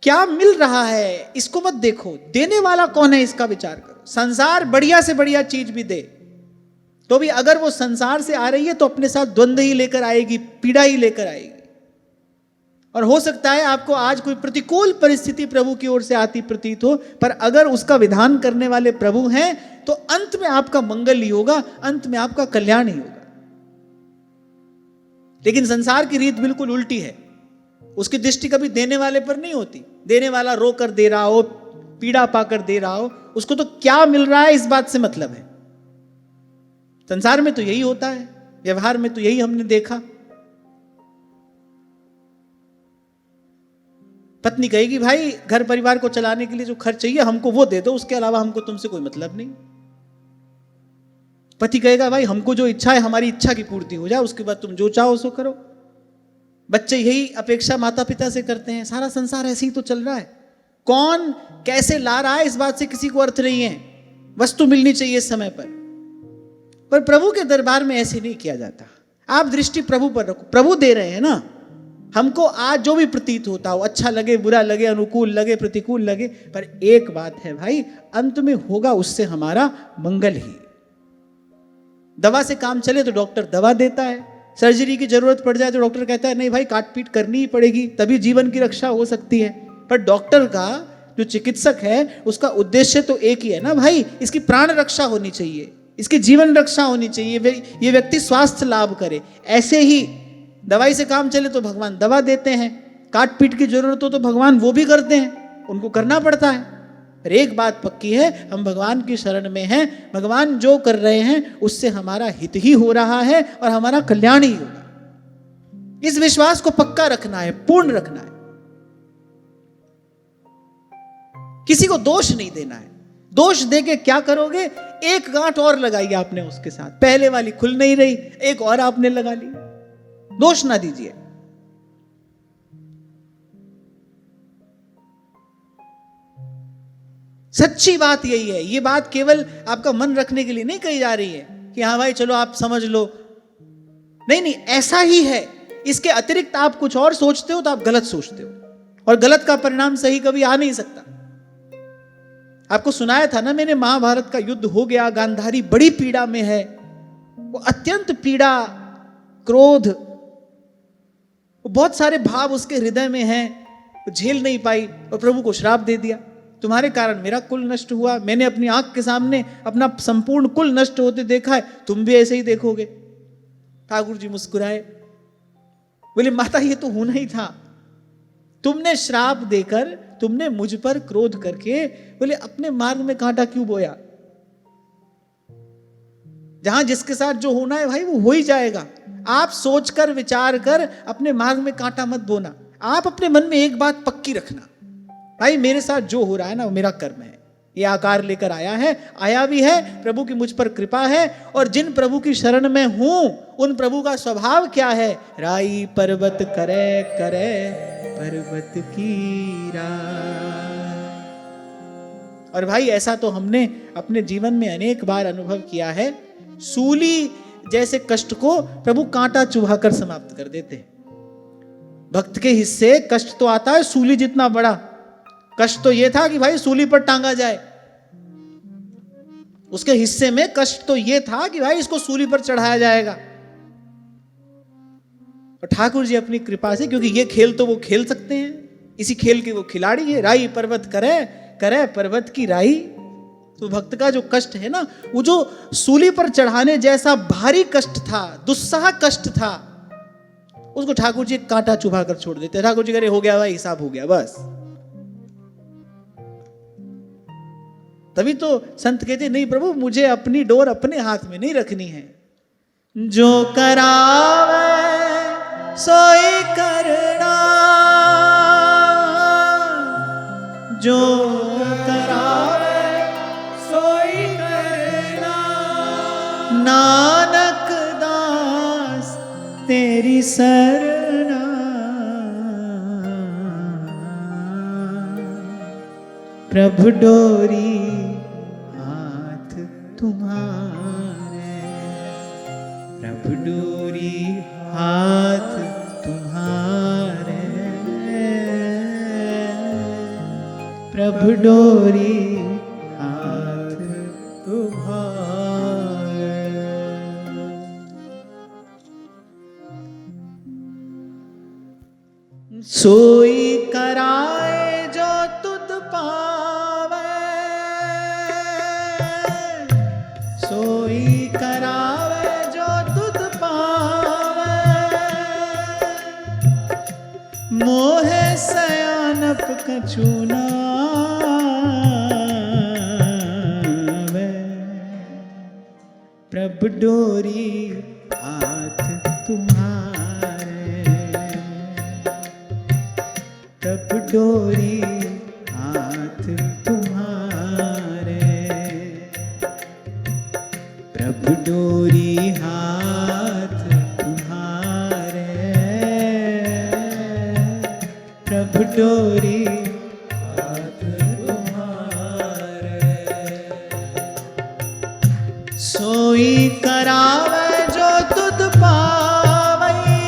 क्या मिल रहा है इसको मत देखो, देने वाला कौन है इसका विचार करो। संसार बढ़िया से बढ़िया चीज भी दे तो भी अगर वो संसार से आ रही है तो अपने साथ द्वंद्व ही लेकर आएगी, पीड़ा ही लेकर आएगी। और हो सकता है आपको आज कोई प्रतिकूल परिस्थिति प्रभु की ओर से आती प्रतीत हो, पर अगर उसका विधान करने वाले प्रभु हैं तो अंत में आपका मंगल ही होगा, अंत में आपका कल्याण ही होगा। लेकिन संसार की रीत बिल्कुल उल्टी है, उसकी दृष्टि कभी देने वाले पर नहीं होती। देने वाला रोकर दे रहा हो, पीड़ा पाकर दे रहा हो, उसको तो क्या मिल रहा है इस बात से मतलब है। संसार में तो यही होता है, व्यवहार में तो यही हमने देखा। पत्नी कहेगी भाई घर परिवार को चलाने के लिए जो खर्च चाहिए हमको वो दे दो, उसके अलावा हमको तुमसे कोई मतलब नहीं। पति कहेगा भाई हमको जो इच्छा है हमारी इच्छा की पूर्ति हो जाए, उसके बाद तुम जो चाहो सो करो। बच्चे यही अपेक्षा माता पिता से करते हैं। सारा संसार ऐसे ही तो चल रहा है। कौन कैसे ला रहा है इस बात से किसी को अर्थ नहीं है, वस्तु मिलनी चाहिए समय पर प्रभु के दरबार में ऐसे नहीं किया जाता। आप दृष्टि प्रभु पर रखो, प्रभु दे रहे हैं ना हमको। आज जो भी प्रतीत होता हो, अच्छा लगे बुरा लगे, अनुकूल लगे प्रतिकूल लगे, पर एक बात है भाई अंत में होगा उससे हमारा मंगल ही। दवा से काम चले तो डॉक्टर दवा देता है, सर्जरी की जरूरत पड़ जाए तो डॉक्टर कहता है नहीं भाई काट पीट करनी ही पड़ेगी, तभी जीवन की रक्षा हो सकती है। पर डॉक्टर का, जो चिकित्सक है, उसका उद्देश्य तो एक ही है ना भाई, इसकी प्राण रक्षा होनी चाहिए, इसकी जीवन रक्षा होनी चाहिए, ये व्यक्ति स्वास्थ्य लाभ करे। ऐसे ही दवाई से काम चले तो भगवान दवा देते हैं, काट पीट की जरूरत हो तो भगवान वो भी करते हैं, उनको करना पड़ता है। पर एक बात पक्की है, हम भगवान की शरण में हैं, भगवान जो कर रहे हैं उससे हमारा हित ही हो रहा है और हमारा कल्याण ही होगा। इस विश्वास को पक्का रखना है, पूर्ण रखना है, किसी को दोष नहीं देना है। दोष देके क्या करोगे, एक गांठ और लगाई आपने उसके साथ, पहले वाली खुल नहीं रही, एक और आपने लगा ली। दोष ना दीजिए। सच्ची बात यही है। ये बात केवल आपका मन रखने के लिए नहीं कही जा रही है कि हाँ भाई चलो आप समझ लो, नहीं नहीं, ऐसा ही है। इसके अतिरिक्त आप कुछ और सोचते हो तो आप गलत सोचते हो, और गलत का परिणाम सही कभी आ नहीं सकता। आपको सुनाया था ना मैंने, महाभारत का युद्ध हो गया, गांधारी बड़ी पीड़ा में है, वो अत्यंत पीड़ा, क्रोध, वो बहुत सारे भाव उसके हृदय में हैं, वो झेल नहीं पाई और प्रभु को श्राप दे दिया, तुम्हारे कारण मेरा कुल नष्ट हुआ, मैंने अपनी आंख के सामने अपना संपूर्ण कुल नष्ट होते देखा है, तुम भी ऐसे ही देखोगे। ठाकुर जी मुस्कुराए, बोले माता ये तो होना ही था, तुमने श्राप देकर, तुमने मुझ पर क्रोध करके, बोले अपने मार्ग में कांटा क्यों बोया। जहां जिसके साथ जो होना है भाई वो हो ही जाएगा। आप सोचकर विचार कर अपने मार्ग में कांटा मत बोना। आप अपने मन में एक बात पक्की रखना, भाई मेरे साथ जो हो रहा है ना वो मेरा कर्म है, ये आकार लेकर आया है, आया भी है, प्रभु की मुझ पर कृपा है। और जिन प्रभु की शरण में हूं उन प्रभु का स्वभाव क्या है, राई पर्वत करे करे पर्वत की राय। और भाई ऐसा तो हमने अपने जीवन में अनेक बार अनुभव किया है। सूली जैसे कष्ट को प्रभु कांटा चुभाकर समाप्त कर देते हैं। भक्त के हिस्से कष्ट तो आता है सूली जितना बड़ा। कष्ट तो यह था कि भाई सूली पर टांगा जाए, उसके हिस्से में कष्ट तो यह था कि भाई इसको सूली पर चढ़ाया जाएगा। और ठाकुर जी अपनी कृपा से, क्योंकि ये खेल तो वो खेल सकते हैं, इसी खेल के वो खिलाड़ी है, राई पर्वत करे करे पर्वत की राई। तो भक्त का जो कष्ट है ना, वो जो सूली पर चढ़ाने जैसा भारी कष्ट था, दुस्सह कष्ट था, उसको ठाकुर जी कांटा चुभा कर छोड़ देते। ठाकुर जी करे हो गया भाई, हिसाब हो गया बस। तभी तो संत कहते नहीं प्रभु मुझे अपनी डोर अपने हाथ में नहीं रखनी है, जो करावे सोई करना, जो करावे सोई करना, नानक दास तेरी सरना। प्रभु डोरी हाथ तुम्हारे, प्रभु डोरी हाथ तुम्हारे, प्रभु डोरी हाथ तुम्हारे। सोई कराए जो तुध पावे, सोई करावे जो तुध पावे, मोहे सयानप कछु नावे। प्रभु डोरी हाथ तुम्हारे, प्रभु डोरी हाथ तुम्हारे, प्रभु डोरी हाथ तुम्हारे, प्रभु डोरी हाथ तुम्हारे। सोई करावे जो तुध पावई,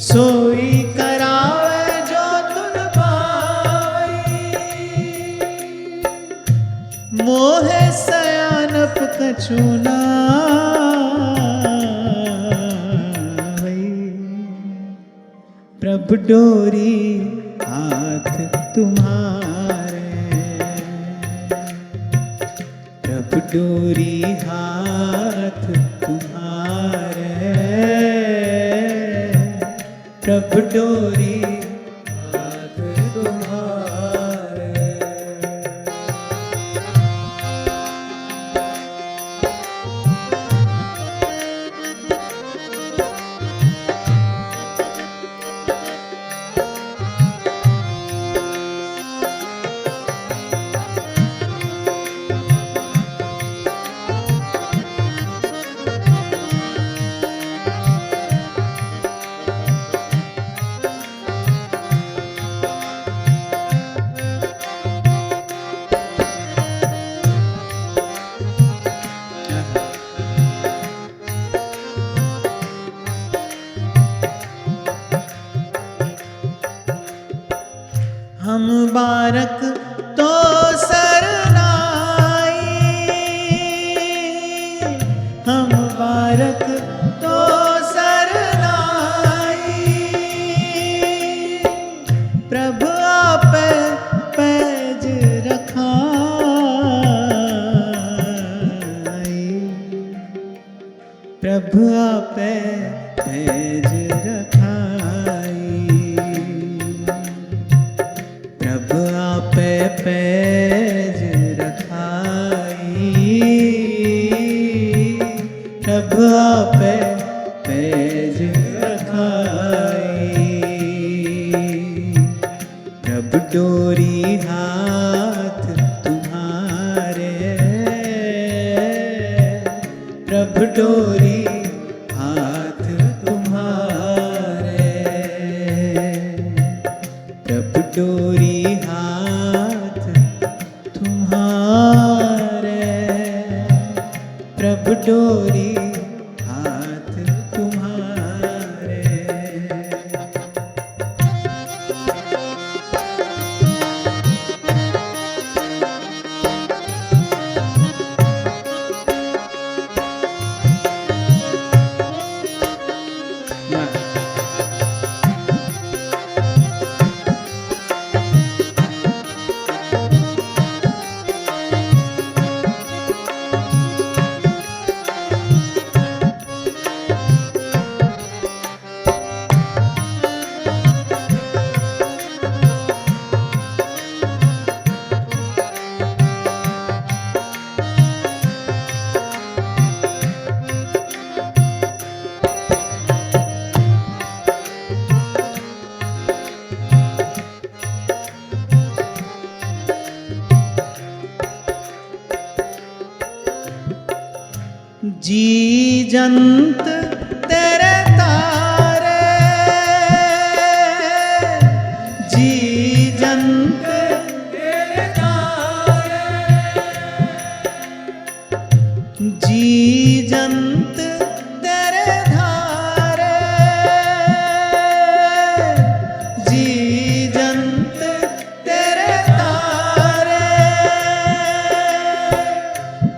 सोई करावे जो तुध पावई, मोहे सयानप कछु नावे। प्रभु डोरी हाथ तुम्हारे, प्रभु डोरी हाथ तुम्हारे, प्रभु डोरी हाथ तुम्हारे। हम बारक तो सरनाई, हम बारक तो सरनाई, प्रभु आप पैज रखाई, प्रभु आप पैज रखाई, प्रभु आप पैज रखाई, प्रभु आप पैज रखाई, प्रभु डोरी हाथ तुम्हारे, प्रभु डोरी हाथ तुम्हारे, प्रभु डोरी हाथ तुम्हारे, प्रभु डोरी हाथ तुम्हारे। जी जंत तेरे तारे, जी जंत तेरे तारे, जी जंत तेरे धारे, जी जंत तेरे तारे,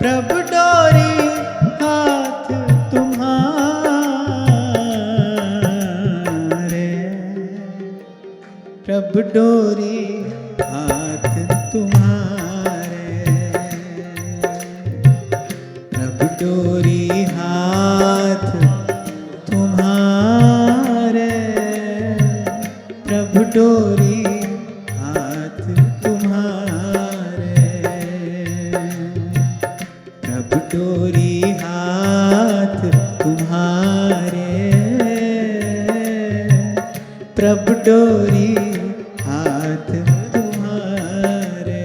प्रभु डोरी हाथ तुम्हारे, प्रभु डोरी हाथ तुम्हारे, प्रभु डोरी हाथ तुम्हारे, प्रभु डोरी हाथ तुम्हारे, प्रभु डोरी हाथ तुम्हारे, प्रभु डोरी हाथ तुम्हारे।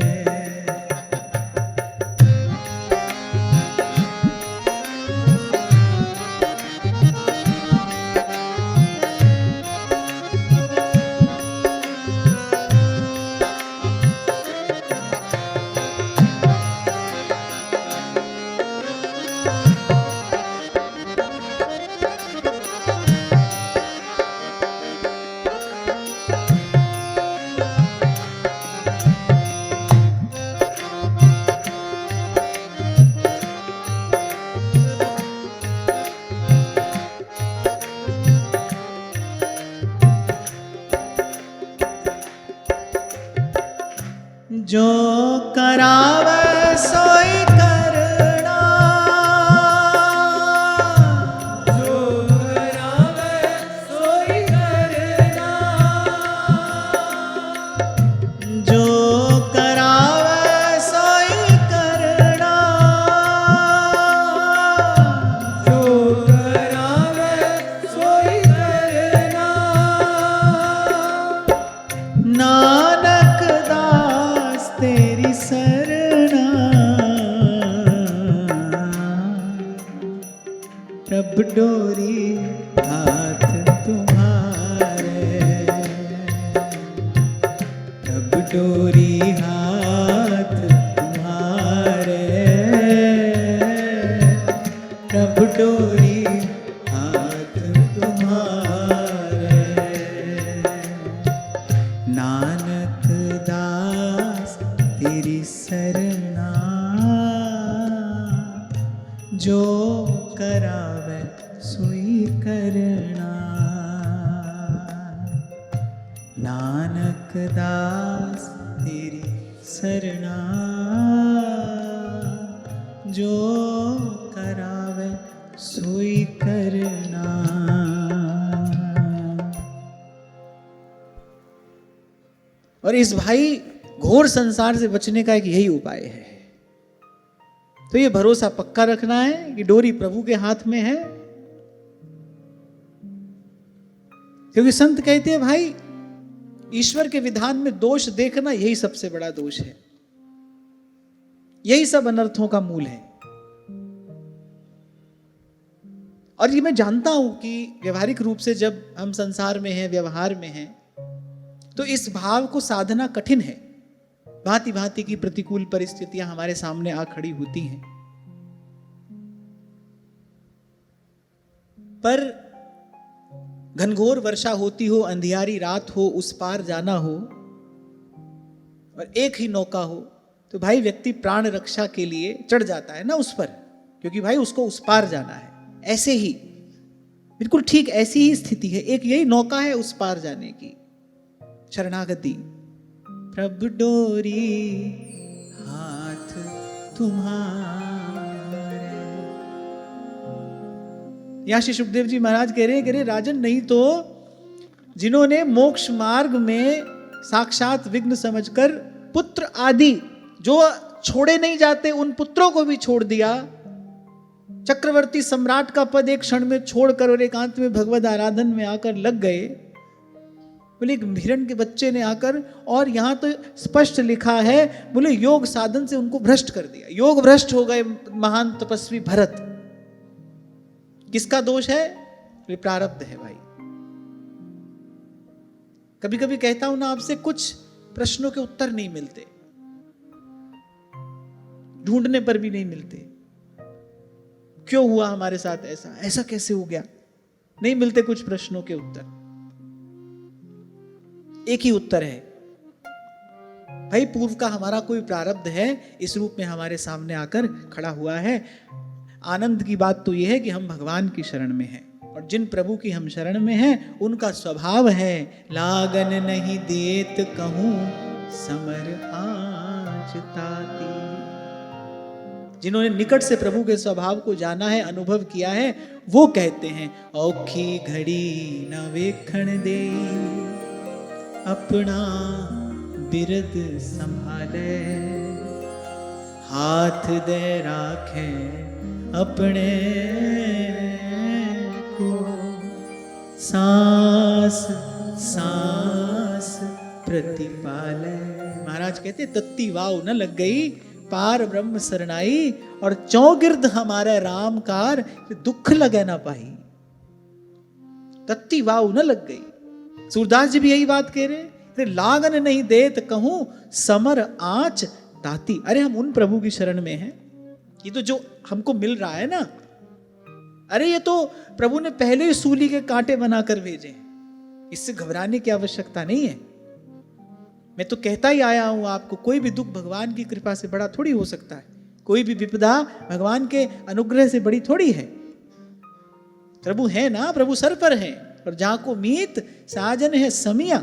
जो करावे सोई करना, जो करावे सोई करना, जो करावे सोई करना, जो करावे सोई करना। नानक दास तेरी सरना, प्रभु डोरी हाथ तुम्हारे, प्रभु डोरी हाथ तुम्हारे, प्रभु डोरी हाथ तुम्हारे। नानक दास तेरी सरना, जो करावे सोई करना। नानक दास तेरी सरना, जो करावे सोई करना। और इस भाई घोर संसार से बचने का एक यही उपाय है। तो ये भरोसा पक्का रखना है कि डोरी प्रभु के हाथ में है, क्योंकि संत कहते हैं भाई ईश्वर के विधान में दोष देखना यही सबसे बड़ा दोष है, यही सब अनर्थों का मूल है। और ये मैं जानता हूं कि व्यवहारिक रूप से जब हम संसार में हैं, व्यवहार में हैं, तो इस भाव को साधना कठिन है। भांति भांति की प्रतिकूल परिस्थितियां हमारे सामने आ खड़ी होती हैं, पर घनघोर वर्षा होती हो, अंधियारी रात हो, उस पार जाना हो और एक ही नौका हो, तो भाई व्यक्ति प्राण रक्षा के लिए चढ़ जाता है ना उस पर, क्योंकि भाई उसको उस पार जाना है। ऐसे ही बिल्कुल ठीक ऐसी ही स्थिति है, एक यही नौका है उस पार जाने की, शरणागति। प्रभु डोरी हाथ तुम्हारे। यहां श्री सुखदेव जी महाराज कह रहे हैं राजन, नहीं तो जिन्होंने मोक्ष मार्ग में साक्षात विघ्न समझकर पुत्र आदि जो छोड़े नहीं जाते उन पुत्रों को भी छोड़ दिया, चक्रवर्ती सम्राट का पद एक क्षण में छोड़कर और एकांत में भगवद आराधन में आकर लग गए। बोले एक हिरण के बच्चे ने आकर, और यहां तो स्पष्ट लिखा है, बोले योग साधन से उनको भ्रष्ट कर दिया, योग भ्रष्ट हो गए महान तपस्वी भरत। किसका दोष है? ये प्रारब्ध है भाई। कभी कभी कहता हूं ना आपसे, कुछ प्रश्नों के उत्तर नहीं मिलते, ढूंढने पर भी नहीं मिलते। क्यों हुआ हमारे साथ ऐसा, ऐसा कैसे हो गया, नहीं मिलते कुछ प्रश्नों के उत्तर। एक ही उत्तर है भाई, पूर्व का हमारा कोई प्रारब्ध है, इस रूप में हमारे सामने आकर खड़ा हुआ है। आनंद की बात तो यह है कि हम भगवान की शरण में हैं, और जिन प्रभु की हम शरण में हैं उनका स्वभाव है लागन नहीं देत कहूं समर आज ताती। जिन्होंने निकट से प्रभु के स्वभाव को जाना है, अनुभव किया है, वो कहते हैं औखी घड़ी न वेखण दे अपना बिरद संभाले, हाथ दे राखे अपने को सांस सांस प्रतिपाले। महाराज कहते तत्ती वाव न लग गई पार ब्रह्म सरनाई, और चौगिर्द हमारे रामकार दुख लगे ना पाई। तत्ती वाव न लग गई। सूरदास जी भी यही बात कह रहे, लागन नहीं देत कहूं समर आंच ताती। अरे हम उन प्रभु की शरण में हैं, ये तो जो हमको मिल रहा है ना, अरे ये तो प्रभु ने पहले ही सूली के कांटे बनाकर भेजे, इससे घबराने की आवश्यकता नहीं है। मैं तो कहता ही आया हूं आपको, कोई भी दुख भगवान की कृपा से बड़ा थोड़ी हो सकता है, कोई भी विपदा भगवान के अनुग्रह से बड़ी थोड़ी है। प्रभु है ना, प्रभु सर पर है, और जहां को मीत साजन है समिया।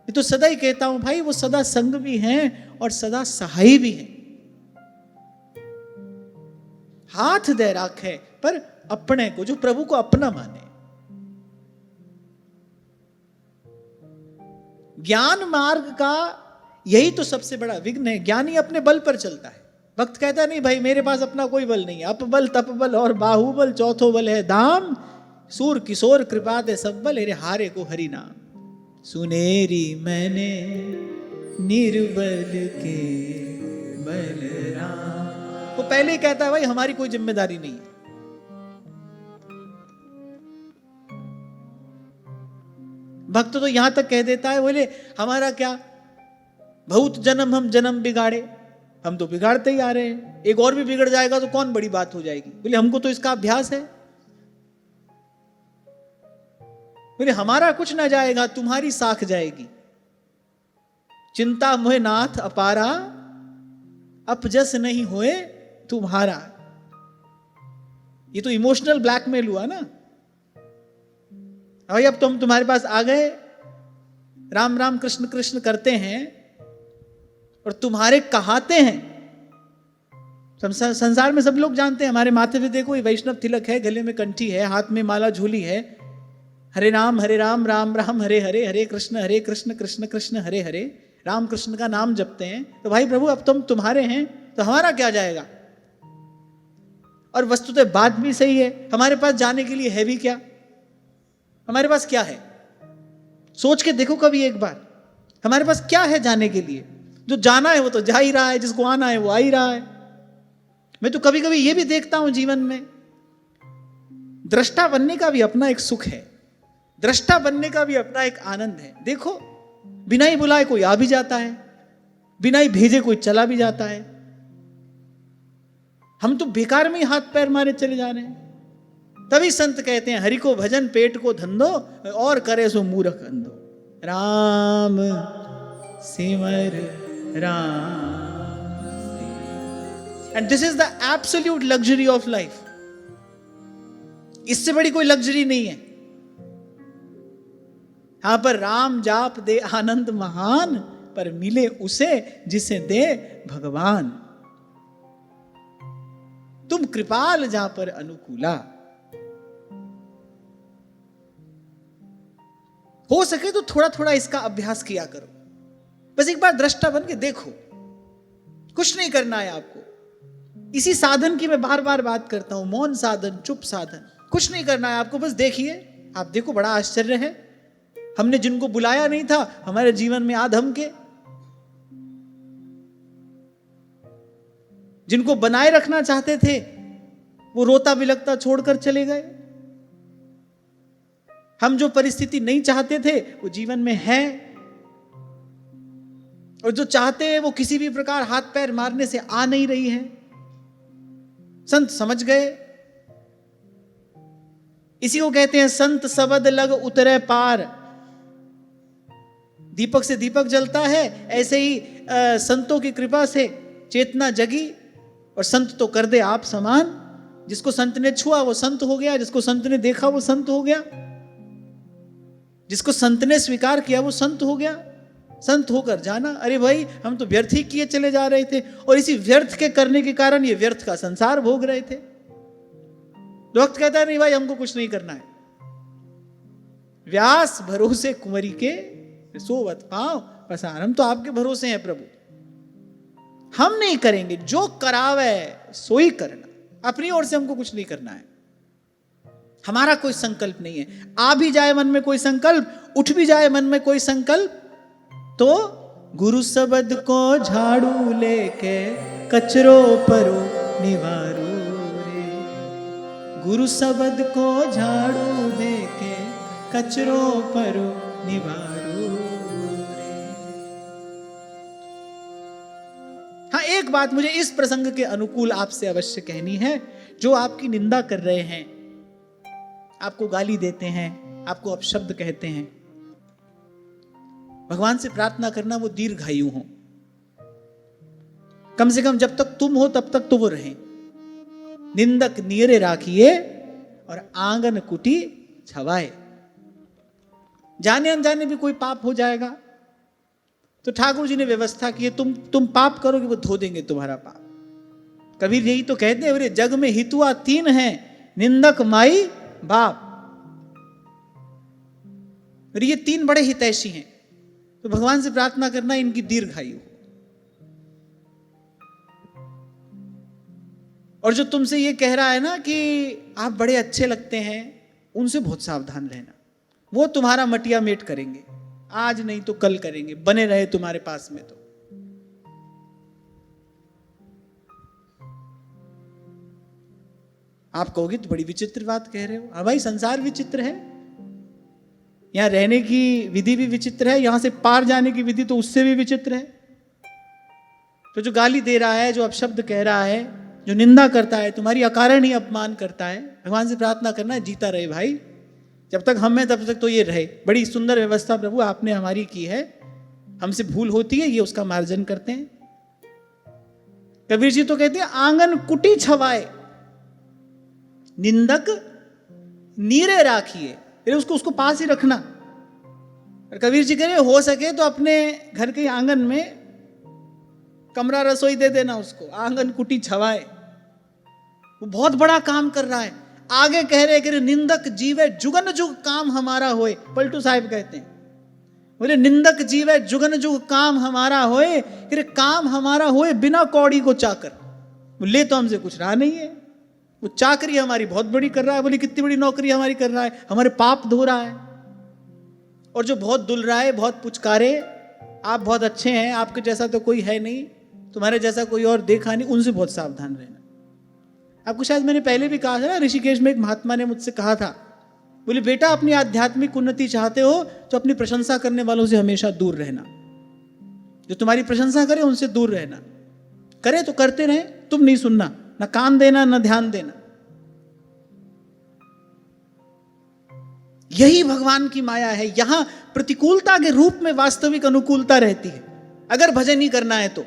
ये तो सदा ही कहता हूं भाई, वो सदा संग भी हैं और सदा सहाय भी हैं। हाथ दे राखे पर अपने को, जो प्रभु को अपना माने। ज्ञान मार्ग का यही तो सबसे बड़ा विघ्न है। ज्ञानी अपने बल पर चलता है। भक्त कहता नहीं भाई मेरे पास अपना कोई बल नहीं है, अप बल तप बल और बाहुबल, चौथो बल है दाम, सूर किशोर कृपा दे सब बल, अरे हारे को हरि नाम। सुनेरी मैंने निर्बल के बलराम। वो पहले ही कहता है भाई हमारी कोई जिम्मेदारी नहीं है। भक्त तो यहां तक कह देता है, बोले हमारा क्या बहुत जन्म हम जन्म बिगाड़े, हम तो बिगाड़ते ही आ रहे हैं, एक और भी बिगड़ जाएगा तो कौन बड़ी बात हो जाएगी। बोले हमको तो इसका अभ्यास है। बोले हमारा कुछ ना जाएगा, तुम्हारी साख जाएगी। चिंता मोहे नाथ अपारा, अपजस नहीं होए तुम्हारा। ये तो इमोशनल ब्लैकमेल हुआ ना भाई। अब तो हम तुम्हारे पास आ गए, राम राम कृष्ण कृष्ण करते हैं और तुम्हारे कहाते हैं। संसार में सब लोग जानते हैं, हमारे माथे पे देखो ये वैष्णव तिलक है, गले में कंठी है, हाथ में माला झूली है, हरे राम राम राम हरे हरे, हरे कृष्ण कृष्ण कृष्ण हरे हरे, राम कृष्ण का नाम जपते हैं। तो भाई प्रभु अब तुम तुम्हारे हैं तो हमारा क्या जाएगा। और वस्तुतः बात भी सही है, हमारे पास जाने के लिए है भी क्या, हमारे पास क्या है। सोच के देखो कभी एक बार, हमारे पास क्या है जाने के लिए। जो जाना है वो तो जा ही रहा है, जिसको आना है वो आ ही रहा है। मैं तो कभी कभी ये भी देखता हूं जीवन में, दृष्टा बनने का भी अपना एक सुख है, दृष्टा बनने का भी अपना एक आनंद है। देखो बिना ही बुलाए कोई आ भी जाता है, बिना ही भेजे कोई चला भी जाता है। हम तो बेकार में ही हाथ पैर मारे चले जा रहे हैं। तभी संत कहते हैं हरि को भजन पेट को धंधो, और करे सो मूर्ख अंधो। राम सिमर Ram, and this is the absolute luxury of life. इससे बड़ी कोई लग्जरी नहीं है। यहां पर राम जाप दे आनंद महान, पर मिले उसे जिसे दे भगवान। तुम कृपाल जहां पर अनुकूला। हो सके तो थोड़ा थोड़ा इसका अभ्यास किया करो। बस एक बार दृष्टा बन के देखो, कुछ नहीं करना है आपको। इसी साधन की मैं बार बार बात करता हूं, मौन साधन, चुप साधन। कुछ नहीं करना है आपको, बस देखिए। आप देखो बड़ा आश्चर्य है, हमने जिनको बुलाया नहीं था हमारे जीवन में आधम के, जिनको बनाए रखना चाहते थे वो रोता बिलखता छोड़कर चले गए। हम जो परिस्थिति नहीं चाहते थे वो जीवन में है, और जो चाहते हैं वो किसी भी प्रकार हाथ पैर मारने से आ नहीं रही है। संत समझ गए। इसी को कहते हैं संत सबद लग उतरे पार। दीपक से दीपक जलता है, ऐसे ही संतों की कृपा से चेतना जगी और संत तो कर दे आप समान। जिसको संत ने छुआ वो संत हो गया, जिसको संत ने देखा वो संत हो गया, जिसको संत ने स्वीकार किया वो संत हो गया। संत होकर जाना, अरे भाई हम तो व्यर्थ ही किए चले जा रहे थे, और इसी व्यर्थ के करने के कारण ये व्यर्थ का संसार भोग रहे थे। वक्त कहता है नहीं भाई हमको कुछ नहीं करना है। व्यास भरोसे कुंवरी के सोवत पांव पसार। हम तो आपके भरोसे हैं प्रभु, हम नहीं करेंगे, जो करावे सोई करना। अपनी ओर से हमको कुछ नहीं करना है, हमारा कोई संकल्प नहीं है। आ भी जाए मन में कोई संकल्प, उठ भी जाए मन में कोई संकल्प, तो गुरु शब्द को झाड़ू लेके कचरो परो निवारो रे। गुरु शब्द को झाड़ू देके कचरो परो निवारो रे। हाँ, एक बात मुझे इस प्रसंग के अनुकूल आपसे अवश्य कहनी है। जो आपकी निंदा कर रहे हैं, आपको गाली देते हैं, आपको अपशब्द कहते हैं, भगवान से प्रार्थना करना वो दीर्घायु हो। कम से कम जब तक तुम हो तब तक तो वो रहे। निंदक नियरे राखिए और आंगन कुटी छवाए। जाने अनजाने भी कोई पाप हो जाएगा, तो ठाकुर जी ने व्यवस्था की है, तुम पाप करोगे वो धो देंगे तुम्हारा पाप। कबीर यही तो कहते हैं, अरे जग में हितुआ तीन हैं, निंदक माई बाप। और ये तीन बड़े हितैषी हैं, तो भगवान से प्रार्थना करना इनकी दीर्घायु। और जो तुमसे ये कह रहा है ना कि आप बड़े अच्छे लगते हैं, उनसे बहुत सावधान रहना, वो तुम्हारा मटिया मेट करेंगे, आज नहीं तो कल करेंगे, बने रहे तुम्हारे पास में। तो आप कहोगे तो बड़ी विचित्र बात कह रहे हो। हाँ भाई, संसार विचित्र है, यहां रहने की विधि भी विचित्र है, यहां से पार जाने की विधि तो उससे भी विचित्र है। तो जो गाली दे रहा है, जो अपशब्द कह रहा है, जो निंदा करता है, तुम्हारी अकारण ही अपमान करता है, भगवान से प्रार्थना करना है जीता रहे भाई, जब तक हम हैं तब तक तो ये रहे। बड़ी सुंदर व्यवस्था प्रभु आपने हमारी की है, हमसे भूल होती है, ये उसका मार्जन करते हैं। कबीर जी तो कहते हैं आंगन कुटी छवाए, निंदक नीरे राखिए, फिर उसको पास ही रखना। और कबीर जी कह रहे हो सके तो अपने घर के आंगन में कमरा रसोई दे देना उसको, आंगन कुटी छवाए। वो बहुत बड़ा काम कर रहा है। आगे कह रहे कि निंदक जीवे जुगन जुग काम हमारा होए, पलटू साहिब कहते हैं, बोले निंदक जीवे जुगन जुग काम हमारा होए, कि काम हमारा होए बिना कौड़ी को चाकर। ले तो हमसे कुछ रहा नहीं है, वो चाकरी हमारी बहुत बड़ी कर रहा है। बोले कितनी बड़ी नौकरी हमारी कर रहा है, हमारे पाप धो रहा है। और जो बहुत दुल रहा है, बहुत पुचकारे, आप बहुत अच्छे हैं, आपके जैसा तो कोई है नहीं, तुम्हारे जैसा कोई और देखा नहीं, उनसे बहुत सावधान रहना। आपको शायद मैंने पहले भी कहा था ना, ऋषिकेश में एक महात्मा ने मुझसे कहा था, बोले बेटा अपनी आध्यात्मिक उन्नति चाहते हो तो अपनी प्रशंसा करने वालों से हमेशा दूर रहना। जो तुम्हारी प्रशंसा करे उनसे दूर रहना, करे तो करते रहे, तुम नहीं सुनना, ना कान देना ना ध्यान देना। यही भगवान की माया है। यहां प्रतिकूलता के रूप में वास्तविक अनुकूलता रहती है। अगर भजन ही करना है तो,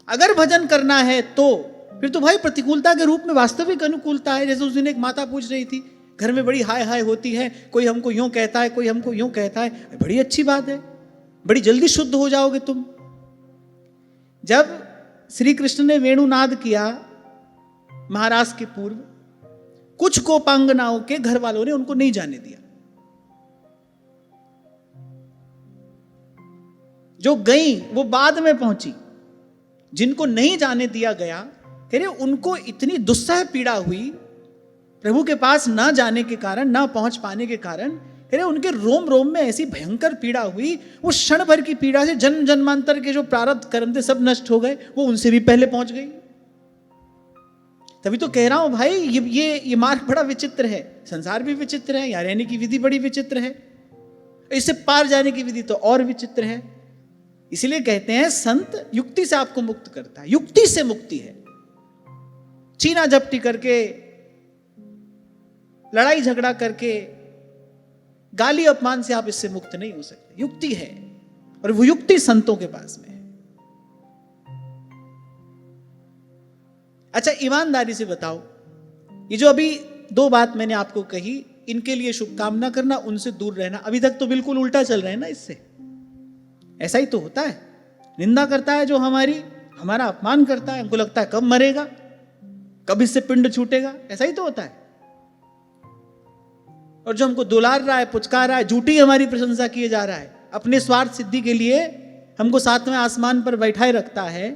अगर भजन करना है तो फिर तो भाई प्रतिकूलता के रूप में वास्तविक अनुकूलता है। जैसे उस दिन एक माता पूछ रही थी, घर में बड़ी हाय हाय होती है, कोई हमको यूं कहता है, कोई हमको यूं कहता है। बड़ी अच्छी बात है, बड़ी जल्दी शुद्ध हो जाओगे तुम। जब श्री कृष्ण ने वेणुनाद किया महाराज के पूर्व, कुछ कोपांगनाओं के घर वालों ने उनको नहीं जाने दिया। जो गई वो बाद में पहुंची, जिनको नहीं जाने दिया गया, कह रहे उनको इतनी दुस्सह पीड़ा हुई प्रभु के पास ना जाने के कारण, ना पहुंच पाने के कारण। कह रहे उनके रोम रोम में ऐसी भयंकर पीड़ा हुई, वो क्षण भर की पीड़ा से जन्म जन्मांतर के जो प्रारब्ध कर्म थे सब नष्ट हो गए, वो उनसे भी पहले पहुंच गई। तभी तो कह रहा हूं भाई, ये मार्ग बड़ा विचित्र है, संसार भी विचित्र है, यहाँ रहने की विधि बड़ी विचित्र है, इससे पार जाने की विधि तो और विचित्र है। इसलिए कहते हैं संत युक्ति से आपको मुक्त करता है, युक्ति से मुक्ति है। चीना झपटी करके, लड़ाई झगड़ा करके, गाली अपमान से आप इससे मुक्त नहीं हो सकते। युक्ति है, और वो युक्ति संतों के पास में है। अच्छा, ईमानदारी से बताओ, ये जो अभी दो बात मैंने आपको कही, इनके लिए शुभकामना करना, उनसे दूर रहना, अभी तक तो बिल्कुल उल्टा चल रहा है ना। इससे ऐसा ही तो होता है। निंदा करता है जो हमारी, हमारा अपमान करता है, हमको लगता है कब मरेगा, कब इससे पिंड छूटेगा, ऐसा ही तो होता है। और जो हमको दुलार रहा है, पुचकार रहा है, झूठी हमारी प्रशंसा किए जा रहा है, अपने स्वार्थ सिद्धि के लिए हमको सातवें आसमान पर बैठाए रखता है।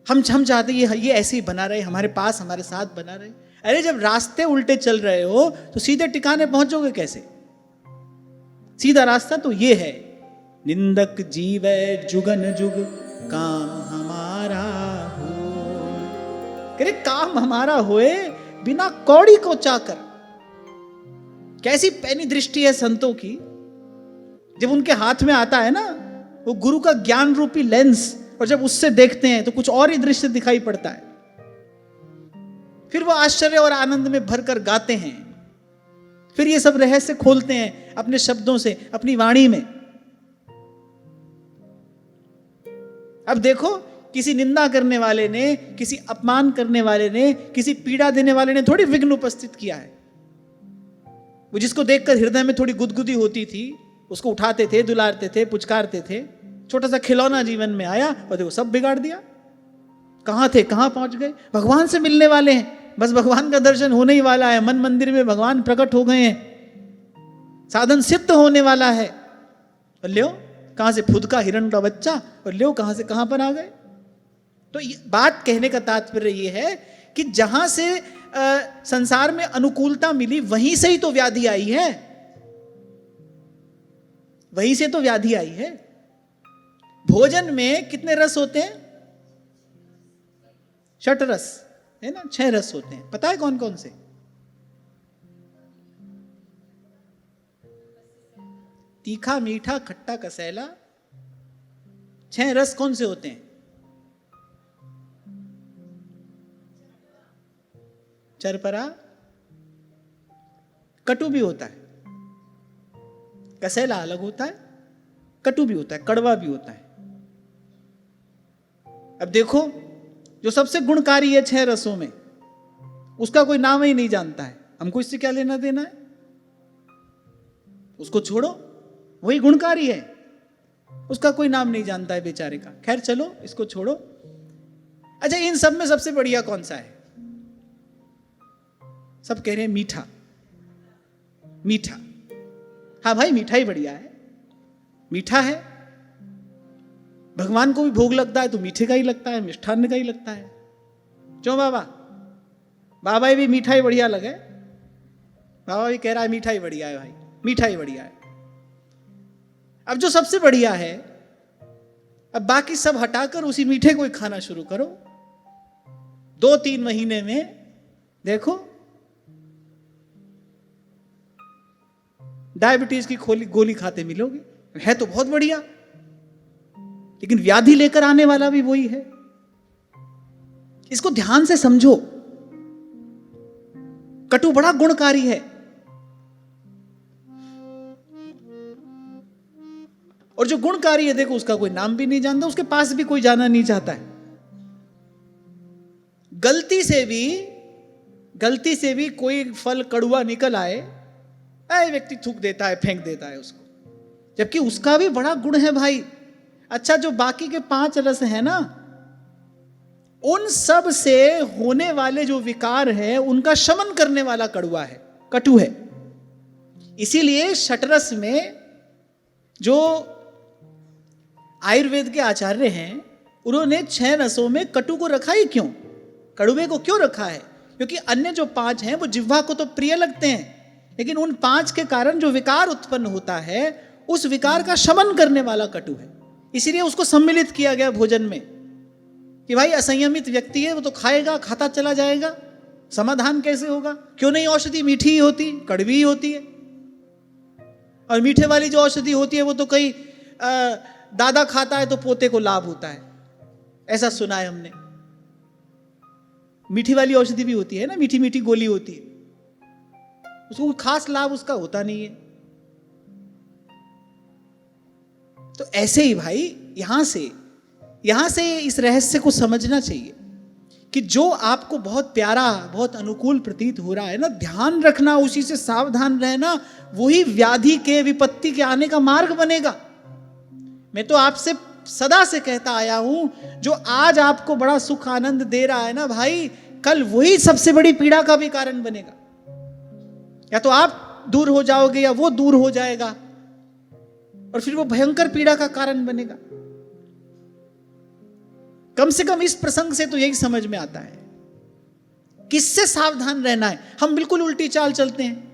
हम चाहते ये ऐसे ही बना रहे, हमारे पास, हमारे साथ बना रहे। अरे जब रास्ते उल्टे चल रहे हो तो सीधे ठिकाने पहुंचोगे कैसे? सीधा रास्ता तो ये है, निंदक जीवै जुगन जुग काम हमारा हो। करे काम हमारा होए बिना कौड़ी को चाकर। कैसी पैनी दृष्टि है संतों की, जब उनके हाथ में आता है ना वो गुरु का ज्ञान रूपी लेंस, और जब उससे देखते हैं तो कुछ और ही दृश्य दिखाई पड़ता है। फिर वो आश्चर्य और आनंद में भरकर गाते हैं, फिर ये सब रहस्य खोलते हैं अपने शब्दों से, अपनी वाणी में। अब देखो, किसी निंदा करने वाले ने, किसी अपमान करने वाले ने, किसी पीड़ा देने वाले ने थोड़ी विघ्न उपस्थित किया है। वो जिसको देखकर हृदय में थोड़ी गुदगुदी होती थी, उसको उठाते थे, दुलारते थे, पुचकारते थे, छोटा सा खिलौना जीवन में आया और देखो सब बिगाड़ दिया। कहाँ थे, कहाँ पहुंच गए। भगवान से मिलने वाले हैं, बस भगवान का दर्शन होने ही वाला है, मन मंदिर में भगवान प्रकट हो गए हैं, साधन सिद्ध होने वाला है, और ल्यो कहां से फुदका हिरण का बच्चा, और ल्यो कहां से कहां पर आ गए। तो बात कहने का तात्पर्य ये है कि जहां से संसार में अनुकूलता मिली वहीं से ही तो व्याधि आई है, वहीं से तो व्याधि आई है। भोजन में कितने रस होते हैं? 6 रस है ना, 6 रस होते हैं। पता है कौन कौन से? तीखा, मीठा, खट्टा, कसैला, 6 रस कौन से होते हैं? चरपरा, कटु भी होता है, कसैला अलग होता है, कटु भी होता है, कड़वा भी होता है। अब देखो, जो सबसे गुणकारी है 6 रसों में, उसका कोई नाम ही नहीं जानता है, हमको इससे क्या लेना देना है? उसको छोड़ो, वही गुणकारी है, उसका कोई नाम नहीं जानता है बेचारे का। खैर चलो, इसको छोड़ो। अच्छा, इन सब में सबसे बढ़िया कौन सा है? सब कह रहे हैं मीठा। मीठा, हाँ भाई, मीठा ही बढ़िया है, मीठा है। भगवान को भी भोग लगता है तो मीठे का ही लगता है, मिष्ठान्न का ही लगता है। क्यों बाबा? बाबा भी मीठा ही बढ़िया लगे। बाबा भी कह रहा है मीठा ही बढ़िया है भाई, मीठा ही बढ़िया है। अब जो सबसे बढ़िया है, अब बाकी सब हटाकर उसी मीठे को ही खाना शुरू करो। 2-3 महीने में देखो, डायबिटीज की गोली खाते मिलोगे। है तो बहुत बढ़िया, लेकिन व्याधि लेकर आने वाला भी वही है। इसको ध्यान से समझो। कटु बड़ा गुणकारी है, और जो गुणकारी है देखो, उसका कोई नाम भी नहीं जानता, उसके पास भी कोई जाना नहीं चाहता है। गलती से भी कोई फल कड़ुआ निकल आए, व्यक्ति थूक देता है, फेंक देता है उसको, जबकि उसका भी बड़ा गुण है भाई। अच्छा, जो बाकी के 5 रस है ना, उन सब से होने वाले जो विकार है उनका शमन करने वाला कड़ुआ है, कटु है। इसीलिए षटरस में जो आयुर्वेद के आचार्य हैं, उन्होंने 6 रसों में कटु को रखा ही क्यों, कड़ुए को क्यों रखा है? क्योंकि अन्य जो 5 हैं वो जिह्वा को तो प्रिय लगते हैं, लेकिन उन 5 के कारण जो विकार उत्पन्न होता है, उस विकार का शमन करने वाला कटु है। इसीलिए उसको सम्मिलित किया गया भोजन में, कि भाई असंयमित व्यक्ति है, वो तो खाएगा, खाता चला जाएगा, समाधान कैसे होगा? क्यों नहीं औषधि मीठी ही होती, कड़वी ही होती है। और मीठे वाली जो औषधि होती है वो तो कई दादा खाता है तो पोते को लाभ होता है, ऐसा सुना है हमने। मीठी वाली औषधि भी होती है ना, मीठी मीठी गोली होती है, उसको खास लाभ उसका होता नहीं है। तो ऐसे ही भाई यहां से इस रहस्य को समझना चाहिए कि जो आपको बहुत प्यारा, बहुत अनुकूल प्रतीत हो रहा है ना, ध्यान रखना, उसी से सावधान रहना, वही व्याधि के, विपत्ति के आने का मार्ग बनेगा। मैं तो आपसे सदा से कहता आया हूं, जो आज आपको बड़ा सुख आनंद दे रहा है ना भाई, कल वही सबसे बड़ी पीड़ा का भी कारण बनेगा। या तो आप दूर हो जाओगे या वो दूर हो जाएगा, और फिर वो भयंकर पीड़ा का कारण बनेगा। कम से कम इस प्रसंग से तो यही समझ में आता है, किससे सावधान रहना है। हम बिल्कुल उल्टी चाल चलते हैं।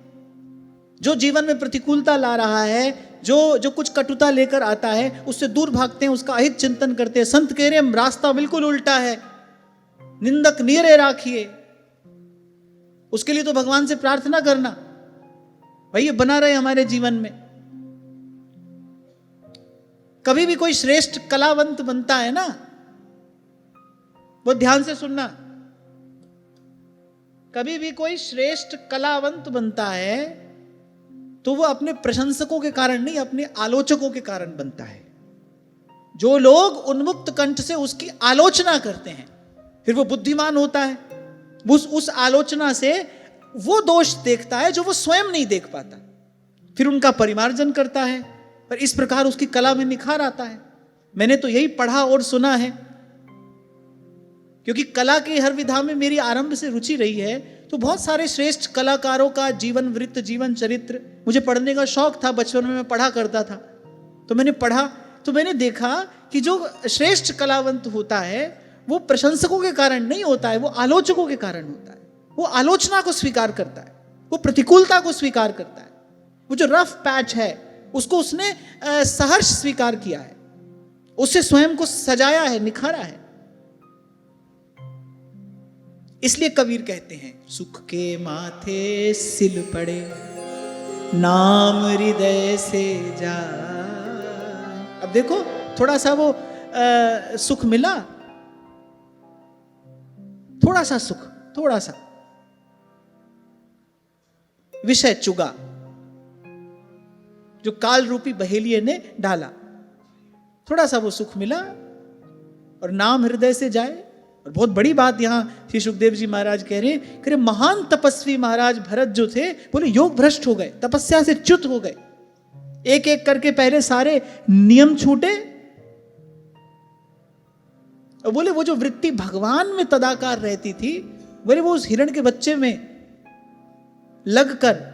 जो जीवन में प्रतिकूलता ला रहा है, जो कुछ कटुता लेकर आता है, उससे दूर भागते हैं, उसका अहित चिंतन करते हैं। संत कह रहे हैं रास्ता बिल्कुल उल्टा है, निंदक नीरे राखिए। उसके लिए तो भगवान से प्रार्थना करना, भाई ये बना रहे हमारे जीवन में। कभी भी कोई श्रेष्ठ कलावंत बनता है ना, वो ध्यान से सुनना, कभी भी कोई श्रेष्ठ कलावंत बनता है तो वो अपने प्रशंसकों के कारण नहीं, अपने आलोचकों के कारण बनता है। जो लोग उन्मुक्त कंठ से उसकी आलोचना करते हैं, फिर वो बुद्धिमान होता है। उस आलोचना से वो दोष देखता है जो वो स्वयं नहीं देख पाता, फिर उनका परिमार्जन करता है, पर इस प्रकार उसकी कला में निखार आता है। मैंने तो यही पढ़ा और सुना है, क्योंकि कला की हर विधा में मेरी आरंभ से रुचि रही है। तो बहुत सारे श्रेष्ठ कलाकारों का जीवन वृत्त, जीवन चरित्र मुझे पढ़ने का शौक था, बचपन में मैं पढ़ा करता था। तो मैंने पढ़ा, तो मैंने देखा कि जो श्रेष्ठ कलावंत होता है वो प्रशंसकों के कारण नहीं होता है, वो आलोचकों के कारण होता है। वो आलोचना को स्वीकार करता है, वो प्रतिकूलता को स्वीकार करता है, वो जो रफ पैच है उसको उसने सहर्ष स्वीकार किया है, उससे स्वयं को सजाया है, निखारा है। इसलिए कबीर कहते हैं, सुख के माथे सिल पड़े नाम हृदय से जाए। अब देखो थोड़ा सा वो सुख मिला, थोड़ा सा सुख, थोड़ा सा विषय चुगा जो काल रूपी बहेलिये ने डाला, थोड़ा सा वो सुख मिला और नाम हृदय से जाए। और बहुत बड़ी बात यहां श्री सुखदेव जी महाराज कह रहे हैं, कि महान तपस्वी महाराज भरत जो थे, बोले योग भ्रष्ट हो गए, तपस्या से च्युत हो गए। एक एक करके पहले सारे नियम छूटे और बोले वो जो वृत्ति भगवान में तदाकार रहती थी, बोले वो उस हिरण के बच्चे में लगकर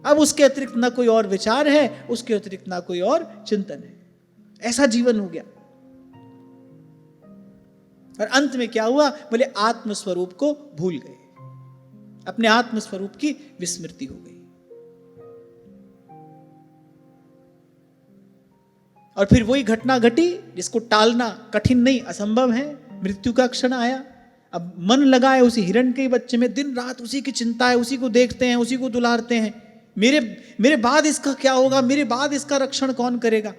अब उसके अतिरिक्त ना कोई और विचार है, उसके अतिरिक्त ना कोई और चिंतन है। ऐसा जीवन हो गया। और अंत में क्या हुआ, बोले आत्मस्वरूप को भूल गए, अपने आत्मस्वरूप की विस्मृति हो गई। और फिर वही घटना घटी जिसको टालना कठिन नहीं, असंभव है। मृत्यु का क्षण आया, अब मन लगा है उसी हिरण के बच्चे में, दिन रात उसी की चिंता है, उसी को देखते हैं, उसी को दुलारते हैं। मेरे बाद इसका क्या होगा, मेरे बाद इसका रक्षण कौन करेगा।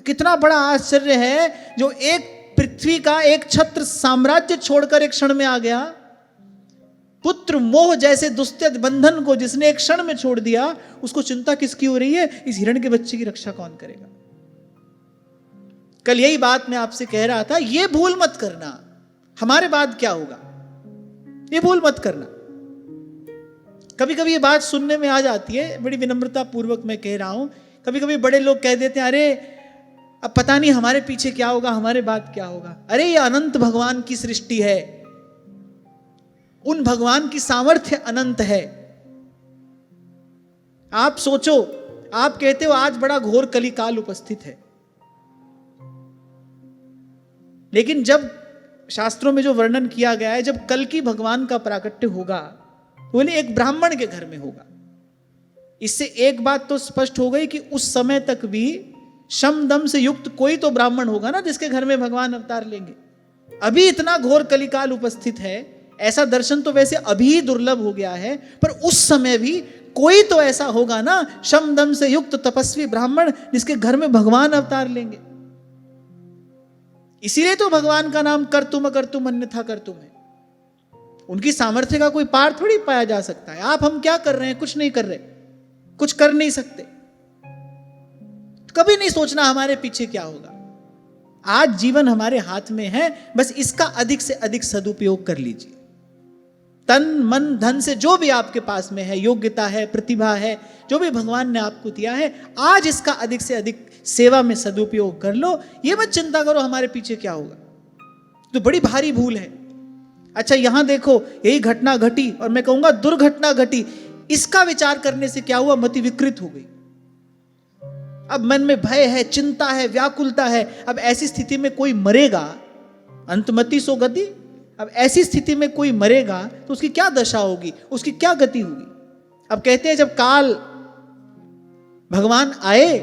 कितना बड़ा आश्चर्य है, जो एक पृथ्वी का एक छत्र साम्राज्य छोड़कर एक क्षण में आ गया। पुत्र मोह जैसे दुस्त्यज बंधन को जिसने एक क्षण में छोड़ दिया, उसको चिंता किसकी हो रही है, इस हिरण के बच्चे की रक्षा कौन करेगा। कल यही बात मैं आपसे कह रहा था, ये भूल मत करना, हमारे बाद क्या होगा, ये भूल मत करना। कभी कभी ये बात सुनने में आ जाती है, बड़ी विनम्रता पूर्वक मैं कह रहा हूं। कभी कभी बड़े लोग कह देते हैं, अरे अब पता नहीं हमारे पीछे क्या होगा, हमारे बाद क्या होगा। अरे ये अनंत भगवान की सृष्टि है, उन भगवान की सामर्थ्य अनंत है। आप सोचो, आप कहते हो आज बड़ा घोर कलिकाल उपस्थित है, लेकिन जब शास्त्रों में जो वर्णन किया गया है, जब कल की भगवान का प्राकट्य होगा, बोले एक ब्राह्मण के घर में होगा। इससे एक बात तो स्पष्ट हो गई कि उस समय तक भी शम दम से युक्त कोई तो ब्राह्मण होगा ना, जिसके घर में भगवान अवतार लेंगे। अभी इतना घोर कलिकाल उपस्थित है, ऐसा दर्शन तो वैसे अभी दुर्लभ हो गया है, पर उस समय भी कोई तो ऐसा होगा ना, शम दम से युक्त तपस्वी ब्राह्मण, जिसके घर में भगवान अवतार लेंगे। इसीलिए तो भगवान का नाम कर्तुम अकर्तुम अन्यथा कर्तुम है। उनकी सामर्थ्य का कोई पार थोड़ी पाया जा सकता है। आप हम क्या कर रहे हैं, कुछ नहीं कर रहे, कुछ कर नहीं सकते। कभी नहीं सोचना हमारे पीछे क्या होगा। आज जीवन हमारे हाथ में है, बस इसका अधिक से अधिक सदुपयोग कर लीजिए। तन मन धन से जो भी आपके पास में है, योग्यता है, प्रतिभा है, जो भी भगवान ने आपको दिया है, आज इसका अधिक से अधिक सेवा में सदुपयोग कर लो। ये मत चिंता करो हमारे पीछे क्या होगा, तो बड़ी भारी भूल है। अच्छा यहां देखो, यही घटना घटी और मैं कहूंगा दुर्घटना घटी। इसका विचार करने से क्या हुआ, मति विकृत हो गई। अब मन में भय है, चिंता है, व्याकुलता है। अब ऐसी स्थिति में कोई मरेगा, अंतमति सो गति। अब ऐसी स्थिति में कोई मरेगा तो उसकी क्या दशा होगी, उसकी क्या गति होगी। अब कहते हैं जब काल भगवान आए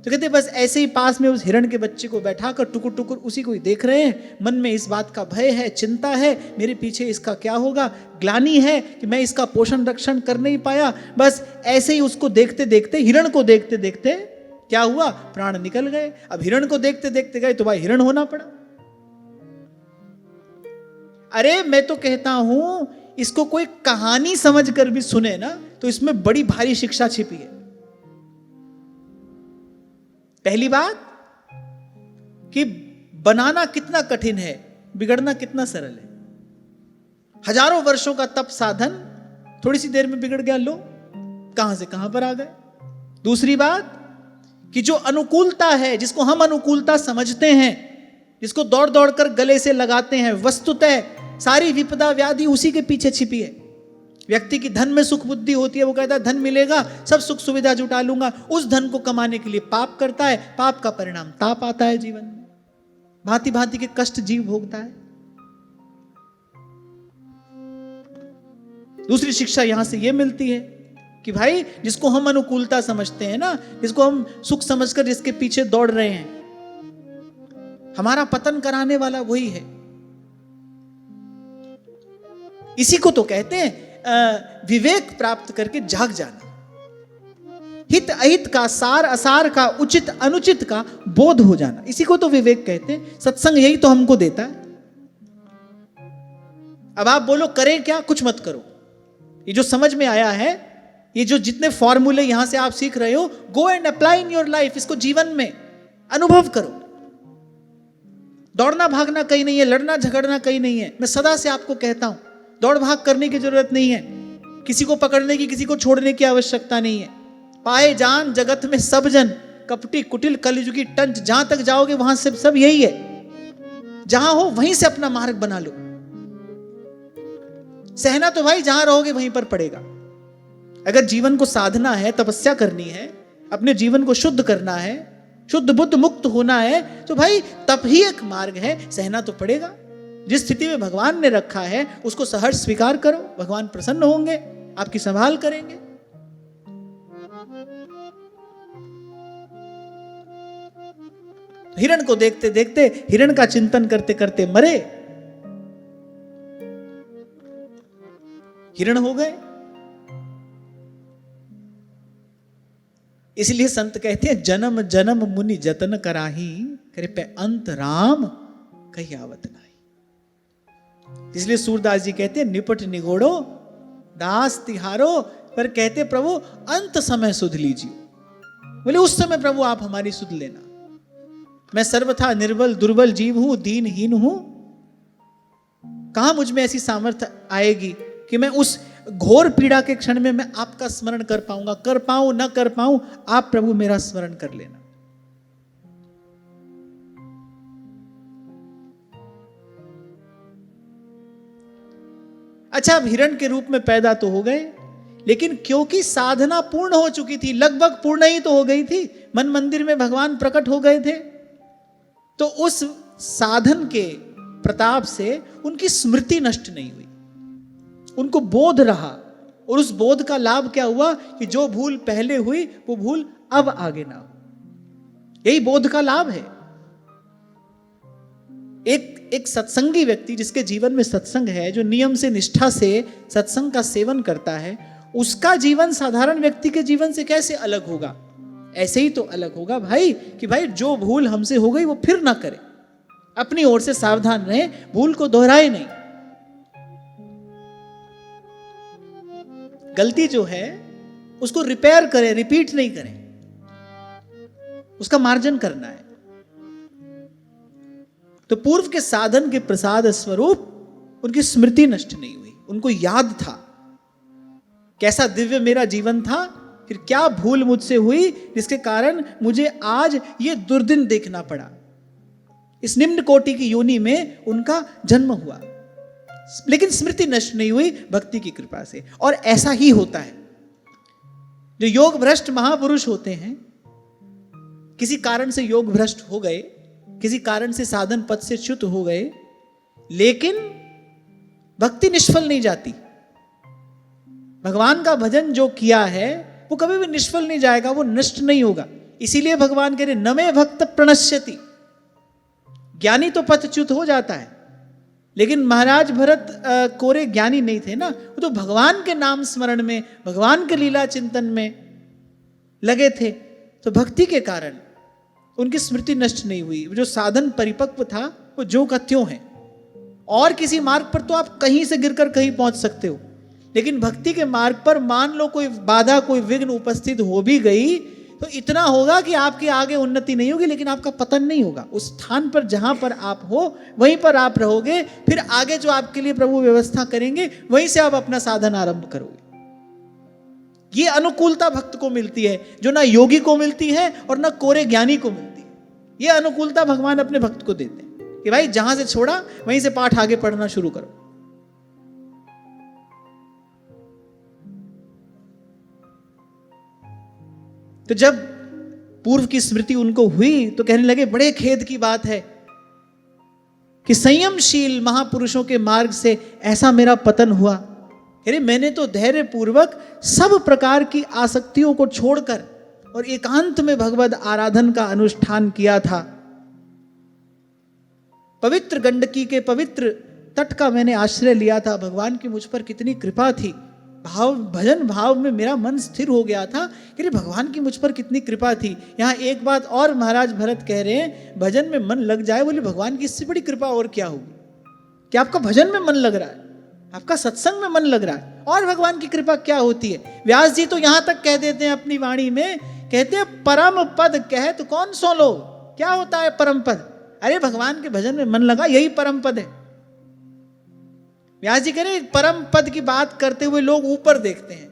तो कहते बस ऐसे ही पास में उस हिरण के बच्चे को बैठाकर टुकुर टुकुर उसी को ही देख रहे हैं। मन में इस बात का भय है, चिंता है, मेरे पीछे इसका क्या होगा, ग्लानि है कि मैं इसका पोषण रक्षण कर नहीं पाया। बस ऐसे ही उसको देखते देखते, हिरण को देखते देखते क्या हुआ, प्राण निकल गए। अब हिरण को देखते देखते गए तो भाई हिरण होना पड़ा। अरे मैं तो कहता हूं इसको कोई कहानी समझकर भी सुने ना तो इसमें बड़ी भारी शिक्षा छिपी है। पहली बात कि बनाना कितना कठिन है, बिगड़ना कितना सरल है। हजारों वर्षों का तप साधन थोड़ी सी देर में बिगड़ गया, लो कहां से कहां पर आ गए। दूसरी बात, कि जो अनुकूलता है, जिसको हम अनुकूलता समझते हैं, जिसको दौड़ दौड़ कर गले से लगाते हैं, वस्तुतः सारी विपदा व्याधि उसी के पीछे छिपी है। व्यक्ति की धन में सुख बुद्धि होती है, वो कहता है धन मिलेगा सब सुख सुविधा जुटा लूंगा, उस धन को कमाने के लिए पाप करता है, पाप का परिणाम ताप आता है जीवन में, भांति भांति के कष्ट जीव भोगता है। दूसरी शिक्षा यहां से यह मिलती है कि भाई जिसको हम अनुकूलता समझते हैं ना, जिसको हम सुख समझकर जिसके पीछे दौड़ रहे हैं, हमारा पतन कराने वाला वही है। इसी को तो कहते हैं विवेक प्राप्त करके जाग जाना, हित अहित का, सार असार का, उचित अनुचित का बोध हो जाना, इसी को तो विवेक कहते हैं। सत्संग यही तो हमको देता है। अब आप बोलो करें क्या, कुछ मत करो। ये जो समझ में आया है, ये जो जितने फॉर्मूले यहां से आप सीख रहे हो, go and apply in your life, इसको जीवन में अनुभव करो। दौड़ना भागना कहीं नहीं है, लड़ना झगड़ना कहीं नहीं है। मैं सदा से आपको कहता हूं, दौड़ भाग करने की जरूरत नहीं है, किसी को पकड़ने की, किसी को छोड़ने की आवश्यकता नहीं है। पाए जान जगत में सब जन, कपटी कुटिल कलयुगी टंच, जहां तक जाओगे वहां से सब यही है। जहां हो वहीं से अपना मार्ग बना लो। सहना तो भाई जहां रहोगे वहीं पर पड़ेगा। अगर जीवन को साधना है, तपस्या करनी है, अपने जीवन को शुद्ध करना है, शुद्ध बुद्ध मुक्त होना है, तो भाई तप ही एक मार्ग है, सहना तो पड़ेगा। जिस स्थिति में भगवान ने रखा है उसको सहर्ष स्वीकार करो, भगवान प्रसन्न होंगे, आपकी संभाल करेंगे। हिरण को देखते देखते, हिरण का चिंतन करते करते मरे, हिरण हो गए। इसलिए संत कहते हैं जन्म जन्म मुनि जतन कराही, करे पे अंत राम कही आवत नाही। इसलिए सूरदास जी कहते हैं निपट निगोड़ो दास तिहारो, पर कहते प्रभु अंत समय सुध लीजिए। बोले उस समय प्रभु आप हमारी सुध लेना। मैं सर्वथा निर्बल दुर्बल जीव हूं, दीनहीन हूं। कहां मुझ में ऐसी सामर्थ्य आएगी कि मैं उस घोर पीड़ा के क्षण में मैं आपका स्मरण कर पाऊंगा। कर पाऊं ना कर पाऊं, आप प्रभु मेरा स्मरण कर लेना। अच्छा, अब हिरण के रूप में पैदा तो हो गए, लेकिन क्योंकि साधना पूर्ण हो चुकी थी, लगभग पूर्ण ही तो हो गई थी, मन मंदिर में भगवान प्रकट हो गए थे, तो उस साधन के प्रताप से उनकी स्मृति नष्ट नहीं हुई, उनको बोध रहा। और उस बोध का लाभ क्या हुआ कि जो भूल पहले हुई वो भूल अब आगे ना हो। यही बोध का लाभ है। एक सत्संगी व्यक्ति जिसके जीवन में सत्संग है, जो नियम से निष्ठा से सत्संग का सेवन करता है, उसका जीवन साधारण व्यक्ति के जीवन से कैसे अलग होगा? ऐसे ही तो अलग होगा भाई कि भाई जो भूल हमसे हो गई वो फिर ना करे, अपनी ओर से सावधान रहे, भूल को दोहराए नहीं। गलती जो है उसको रिपेयर करें, रिपीट नहीं करें, उसका मार्जन करना है। तो पूर्व के साधन के प्रसाद स्वरूप उनकी स्मृति नष्ट नहीं हुई, उनको याद था कैसा दिव्य मेरा जीवन था, फिर क्या भूल मुझसे हुई जिसके कारण मुझे आज ये दुर्दिन देखना पड़ा। इस निम्न कोटि की योनि में उनका जन्म हुआ, लेकिन स्मृति नष्ट नहीं हुई भक्ति की कृपा से। और ऐसा ही होता है, जो योग भ्रष्ट महापुरुष होते हैं, किसी कारण से योग भ्रष्ट हो गए, किसी कारण से साधन पथ से च्युत हो गए, लेकिन भक्ति निष्फल नहीं जाती। भगवान का भजन जो किया है वो कभी भी निष्फल नहीं जाएगा, वो नष्ट नहीं होगा। इसीलिए भगवान कह रहे नमे भक्त प्रणश्यति। ज्ञानी तो पथच्युत हो जाता है, लेकिन महाराज भरत कोरे ज्ञानी नहीं थे ना, वो तो भगवान के नाम स्मरण में, भगवान के लीला चिंतन में लगे थे। तो भक्ति के कारण उनकी स्मृति नष्ट नहीं हुई। जो साधन परिपक्व था वो जो का त्यों है। और किसी मार्ग पर तो आप कहीं से गिरकर कहीं पहुंच सकते हो, लेकिन भक्ति के मार्ग पर मान लो कोई बाधा, कोई विघ्न उपस्थित हो भी गई तो इतना होगा कि आपकी आगे उन्नति नहीं होगी, लेकिन आपका पतन नहीं होगा। उस स्थान पर जहां पर आप हो वहीं पर आप रहोगे, फिर आगे जो आपके लिए प्रभु व्यवस्था करेंगे वहीं से आप अपना साधन आरंभ करोगे। ये अनुकूलता भक्त को मिलती है जो ना योगी को मिलती है और ना कोरे ज्ञानी को मिलती है। ये अनुकूलता भगवान अपने भक्त को देते हैं कि भाई जहां से छोड़ा वहीं से पाठ आगे पढ़ना शुरू करो। तो जब पूर्व की स्मृति उनको हुई तो कहने लगे बड़े खेद की बात है कि संयमशील महापुरुषों के मार्ग से ऐसा मेरा पतन हुआ। अरे मैंने तो धैर्य पूर्वक सब प्रकार की आसक्तियों को छोड़कर और एकांत में भगवद आराधन का अनुष्ठान किया था। पवित्र गंडकी के पवित्र तट का मैंने आश्रय लिया था। भगवान की मुझ पर कितनी कृपा थी। भजन भाव में मेरा मन स्थिर हो गया था कि भगवान की मुझ पर कितनी कृपा थी। यहाँ एक बात और महाराज भरत कह रहे हैं, भजन में मन लग जाए, बोले भगवान की इससे बड़ी कृपा और क्या होगी। कि आपका भजन में मन लग रहा है, आपका सत्संग में मन लग रहा है, और भगवान की कृपा क्या होती है। व्यास जी तो यहां तक कह देते हैं अपनी वाणी में, कहते हैं परम पद कहे तो कौन सो लो। क्या होता है परम पद? अरे भगवान के भजन में मन लगा, यही परम पद है। व्यास जी कह रहे परम पद की बात करते हुए लोग ऊपर देखते हैं,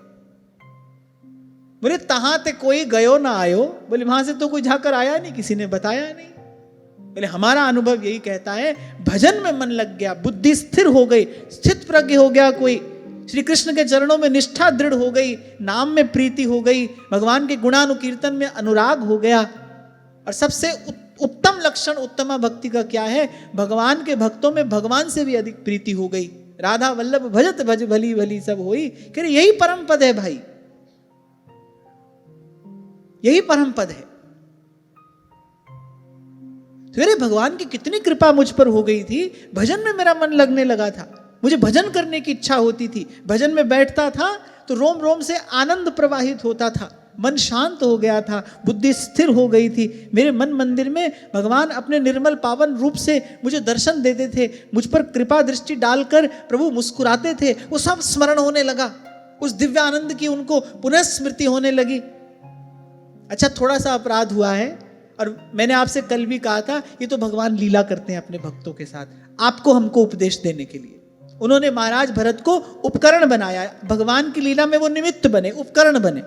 बोले तहां ते कोई गयो ना आयो। बोले वहां से तो कोई जाकर आया नहीं, किसी ने बताया नहीं। बोले हमारा अनुभव यही कहता है, भजन में मन लग गया, बुद्धि स्थिर हो गई, स्थित प्रज्ञ हो गया, कोई श्री कृष्ण के चरणों में निष्ठा दृढ़ हो गई, नाम में प्रीति हो गई, भगवान के गुणानुकीर्तन में अनुराग हो गया। और सबसे उत्तम लक्षण उत्तमा भक्ति का क्या है? भगवान के भक्तों में भगवान से भी अधिक प्रीति हो गई। राधा वल्लभ भजत भज भली भली सब होई। कह रहे यही परम पद है भाई, यही परम पद है। मेरे भगवान की कितनी कृपा मुझ पर हो गई थी, भजन में मेरा मन लगने लगा था, मुझे भजन करने की इच्छा होती थी। भजन में बैठता था तो रोम रोम से आनंद प्रवाहित होता था, मन शांत हो गया था, बुद्धि स्थिर हो गई थी। मेरे मन मंदिर में भगवान अपने निर्मल पावन रूप से मुझे दर्शन देते थे, मुझ पर कृपा दृष्टि डालकर प्रभु मुस्कुराते थे। वो सब स्मरण होने लगा, उस दिव्य आनंद की उनको पुनः स्मृति होने लगी। अच्छा थोड़ा सा अपराध हुआ है, और मैंने आपसे कल भी कहा था, ये तो भगवान लीला करते हैं अपने भक्तों के साथ, आपको हमको उपदेश देने के लिए। उन्होंने महाराज भरत को उपकरण बनाया, भगवान की लीला में वो निमित्त बने, उपकरण बने।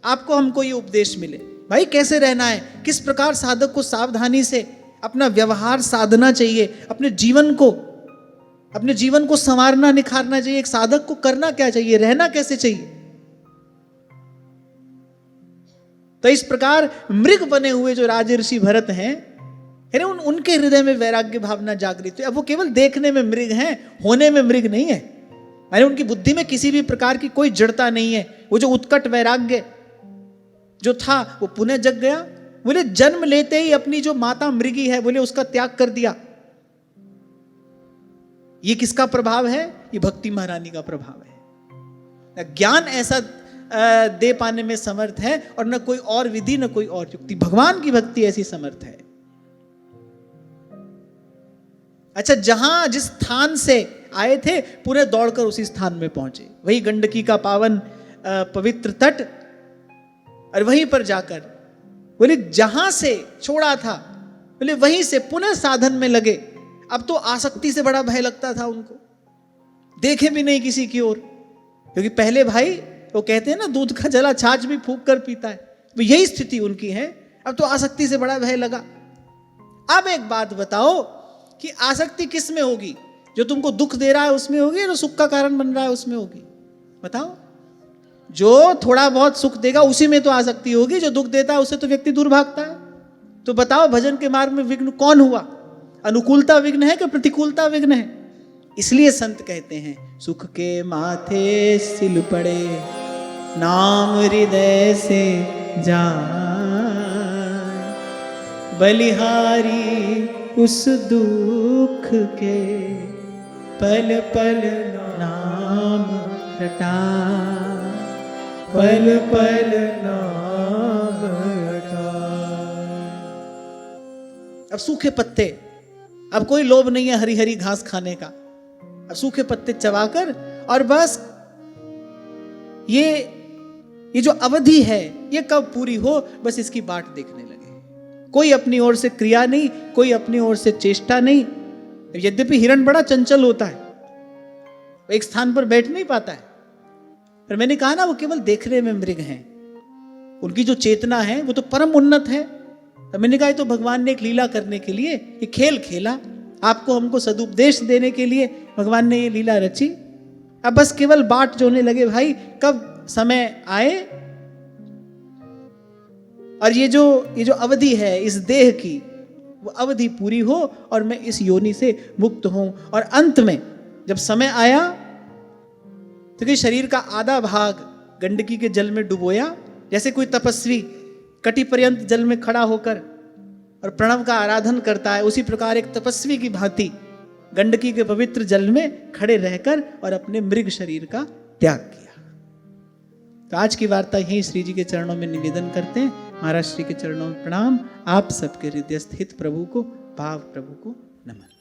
आपको हमको ये उपदेश मिले भाई कैसे रहना है, किस प्रकार साधक को सावधानी से अपना व्यवहार साधना चाहिए, अपने जीवन को संवारना निखारना चाहिए। एक साधक को करना क्या चाहिए, रहना कैसे चाहिए। तो इस प्रकार मृग बने हुए जो राजर्षि भरत हैं, उनके हृदय में वैराग्य भावना जागृत है। अब वो केवल देखने में मृग हैं, होने में मृग नहीं है। यानी उनकी बुद्धि में किसी भी प्रकार की कोई जड़ता नहीं है। वो जो उत्कट वैराग्य जो था वो पुनः जग गया। बोले जन्म लेते ही अपनी जो माता मृगी है, बोले उसका त्याग कर दिया। ये किसका प्रभाव है? ये भक्ति महारानी का प्रभाव है। ज्ञान ऐसा दे पाने में समर्थ है, और न कोई और विधि न कोई और युक्ति। भगवान की भक्ति ऐसी समर्थ है। अच्छा जहां जिस स्थान से आए थे पूरे दौड़कर उसी स्थान में पहुंचे, वही गंडकी का पावन पवित्र तट, और वहीं पर जाकर बोले जहां से छोड़ा था, बोले वहीं से पुनः साधन में लगे। अब तो आसक्ति से बड़ा भय लगता था उनको, देखे भी नहीं किसी की ओर, क्योंकि पहले भाई वो कहते हैं ना दूध का जला छाछ भी फूंक कर पीता है, तो यही स्थिति उनकी है। अब तो आसक्ति से बड़ा भय लगा। अब एक बात बताओ कि आसक्ति किस में होगी? जो तुमको दुख दे रहा है उसमें होगी, या जो सुख का कारण बन रहा है उसमें होगी? बताओ। जो थोड़ा बहुत सुख देगा उसी में तो आसक्ति होगी, जो दुख देता है उससे तो व्यक्ति दूर भागता है। तो बताओ भजन के मार्ग में विघ्न कौन हुआ? अनुकूलता विघ्न है कि प्रतिकूलता विघ्न है? इसलिए संत कहते हैं सुख के माथे सिल पड़े, नाम हृदय से जाए, बलिहारी उस दुख के पल पल नाम रटा, पल पल नाम रटा। अब सूखे पत्ते, अब कोई लोभ नहीं है हरी हरी घास खाने का। अब सूखे पत्ते चबाकर, और बस ये जो अवधि है ये कब पूरी हो, बस इसकी बाट देखने लगे। कोई अपनी ओर से क्रिया नहीं, कोई अपनी ओर से चेष्टा नहीं। यद्यपि हिरण बड़ा चंचल होता है, एक स्थान पर बैठ नहीं पाता है, पर मैंने कहा ना, वो केवल देखने में मृग हैं, उनकी जो चेतना है वो तो परम उन्नत है। तो मैंने कहा, ये तो भगवान ने एक लीला करने के लिए ये खेल खेला, आपको हमको सदुपदेश देने के लिए भगवान ने ये लीला रची। अब बस केवल बाट जोड़ने लगे भाई, कब समय आए और ये जो अवधि है इस देह की, वो अवधि पूरी हो और मैं इस योनि से मुक्त हूं। और अंत में जब समय आया तो कि शरीर का आधा भाग गंडकी के जल में डुबोया, जैसे कोई तपस्वी कटी पर्यंत जल में खड़ा होकर और प्रणव का आराधन करता है, उसी प्रकार एक तपस्वी की भांति गंडकी के पवित्र जल में खड़े रहकर और अपने मृग शरीर का त्याग किया। तो आज की वार्ता यही श्री जी के चरणों में निवेदन करते हैं। महाराज श्री के चरणों में प्रणाम। आप सबके हृदय स्थित प्रभु को, भाव प्रभु को नमन।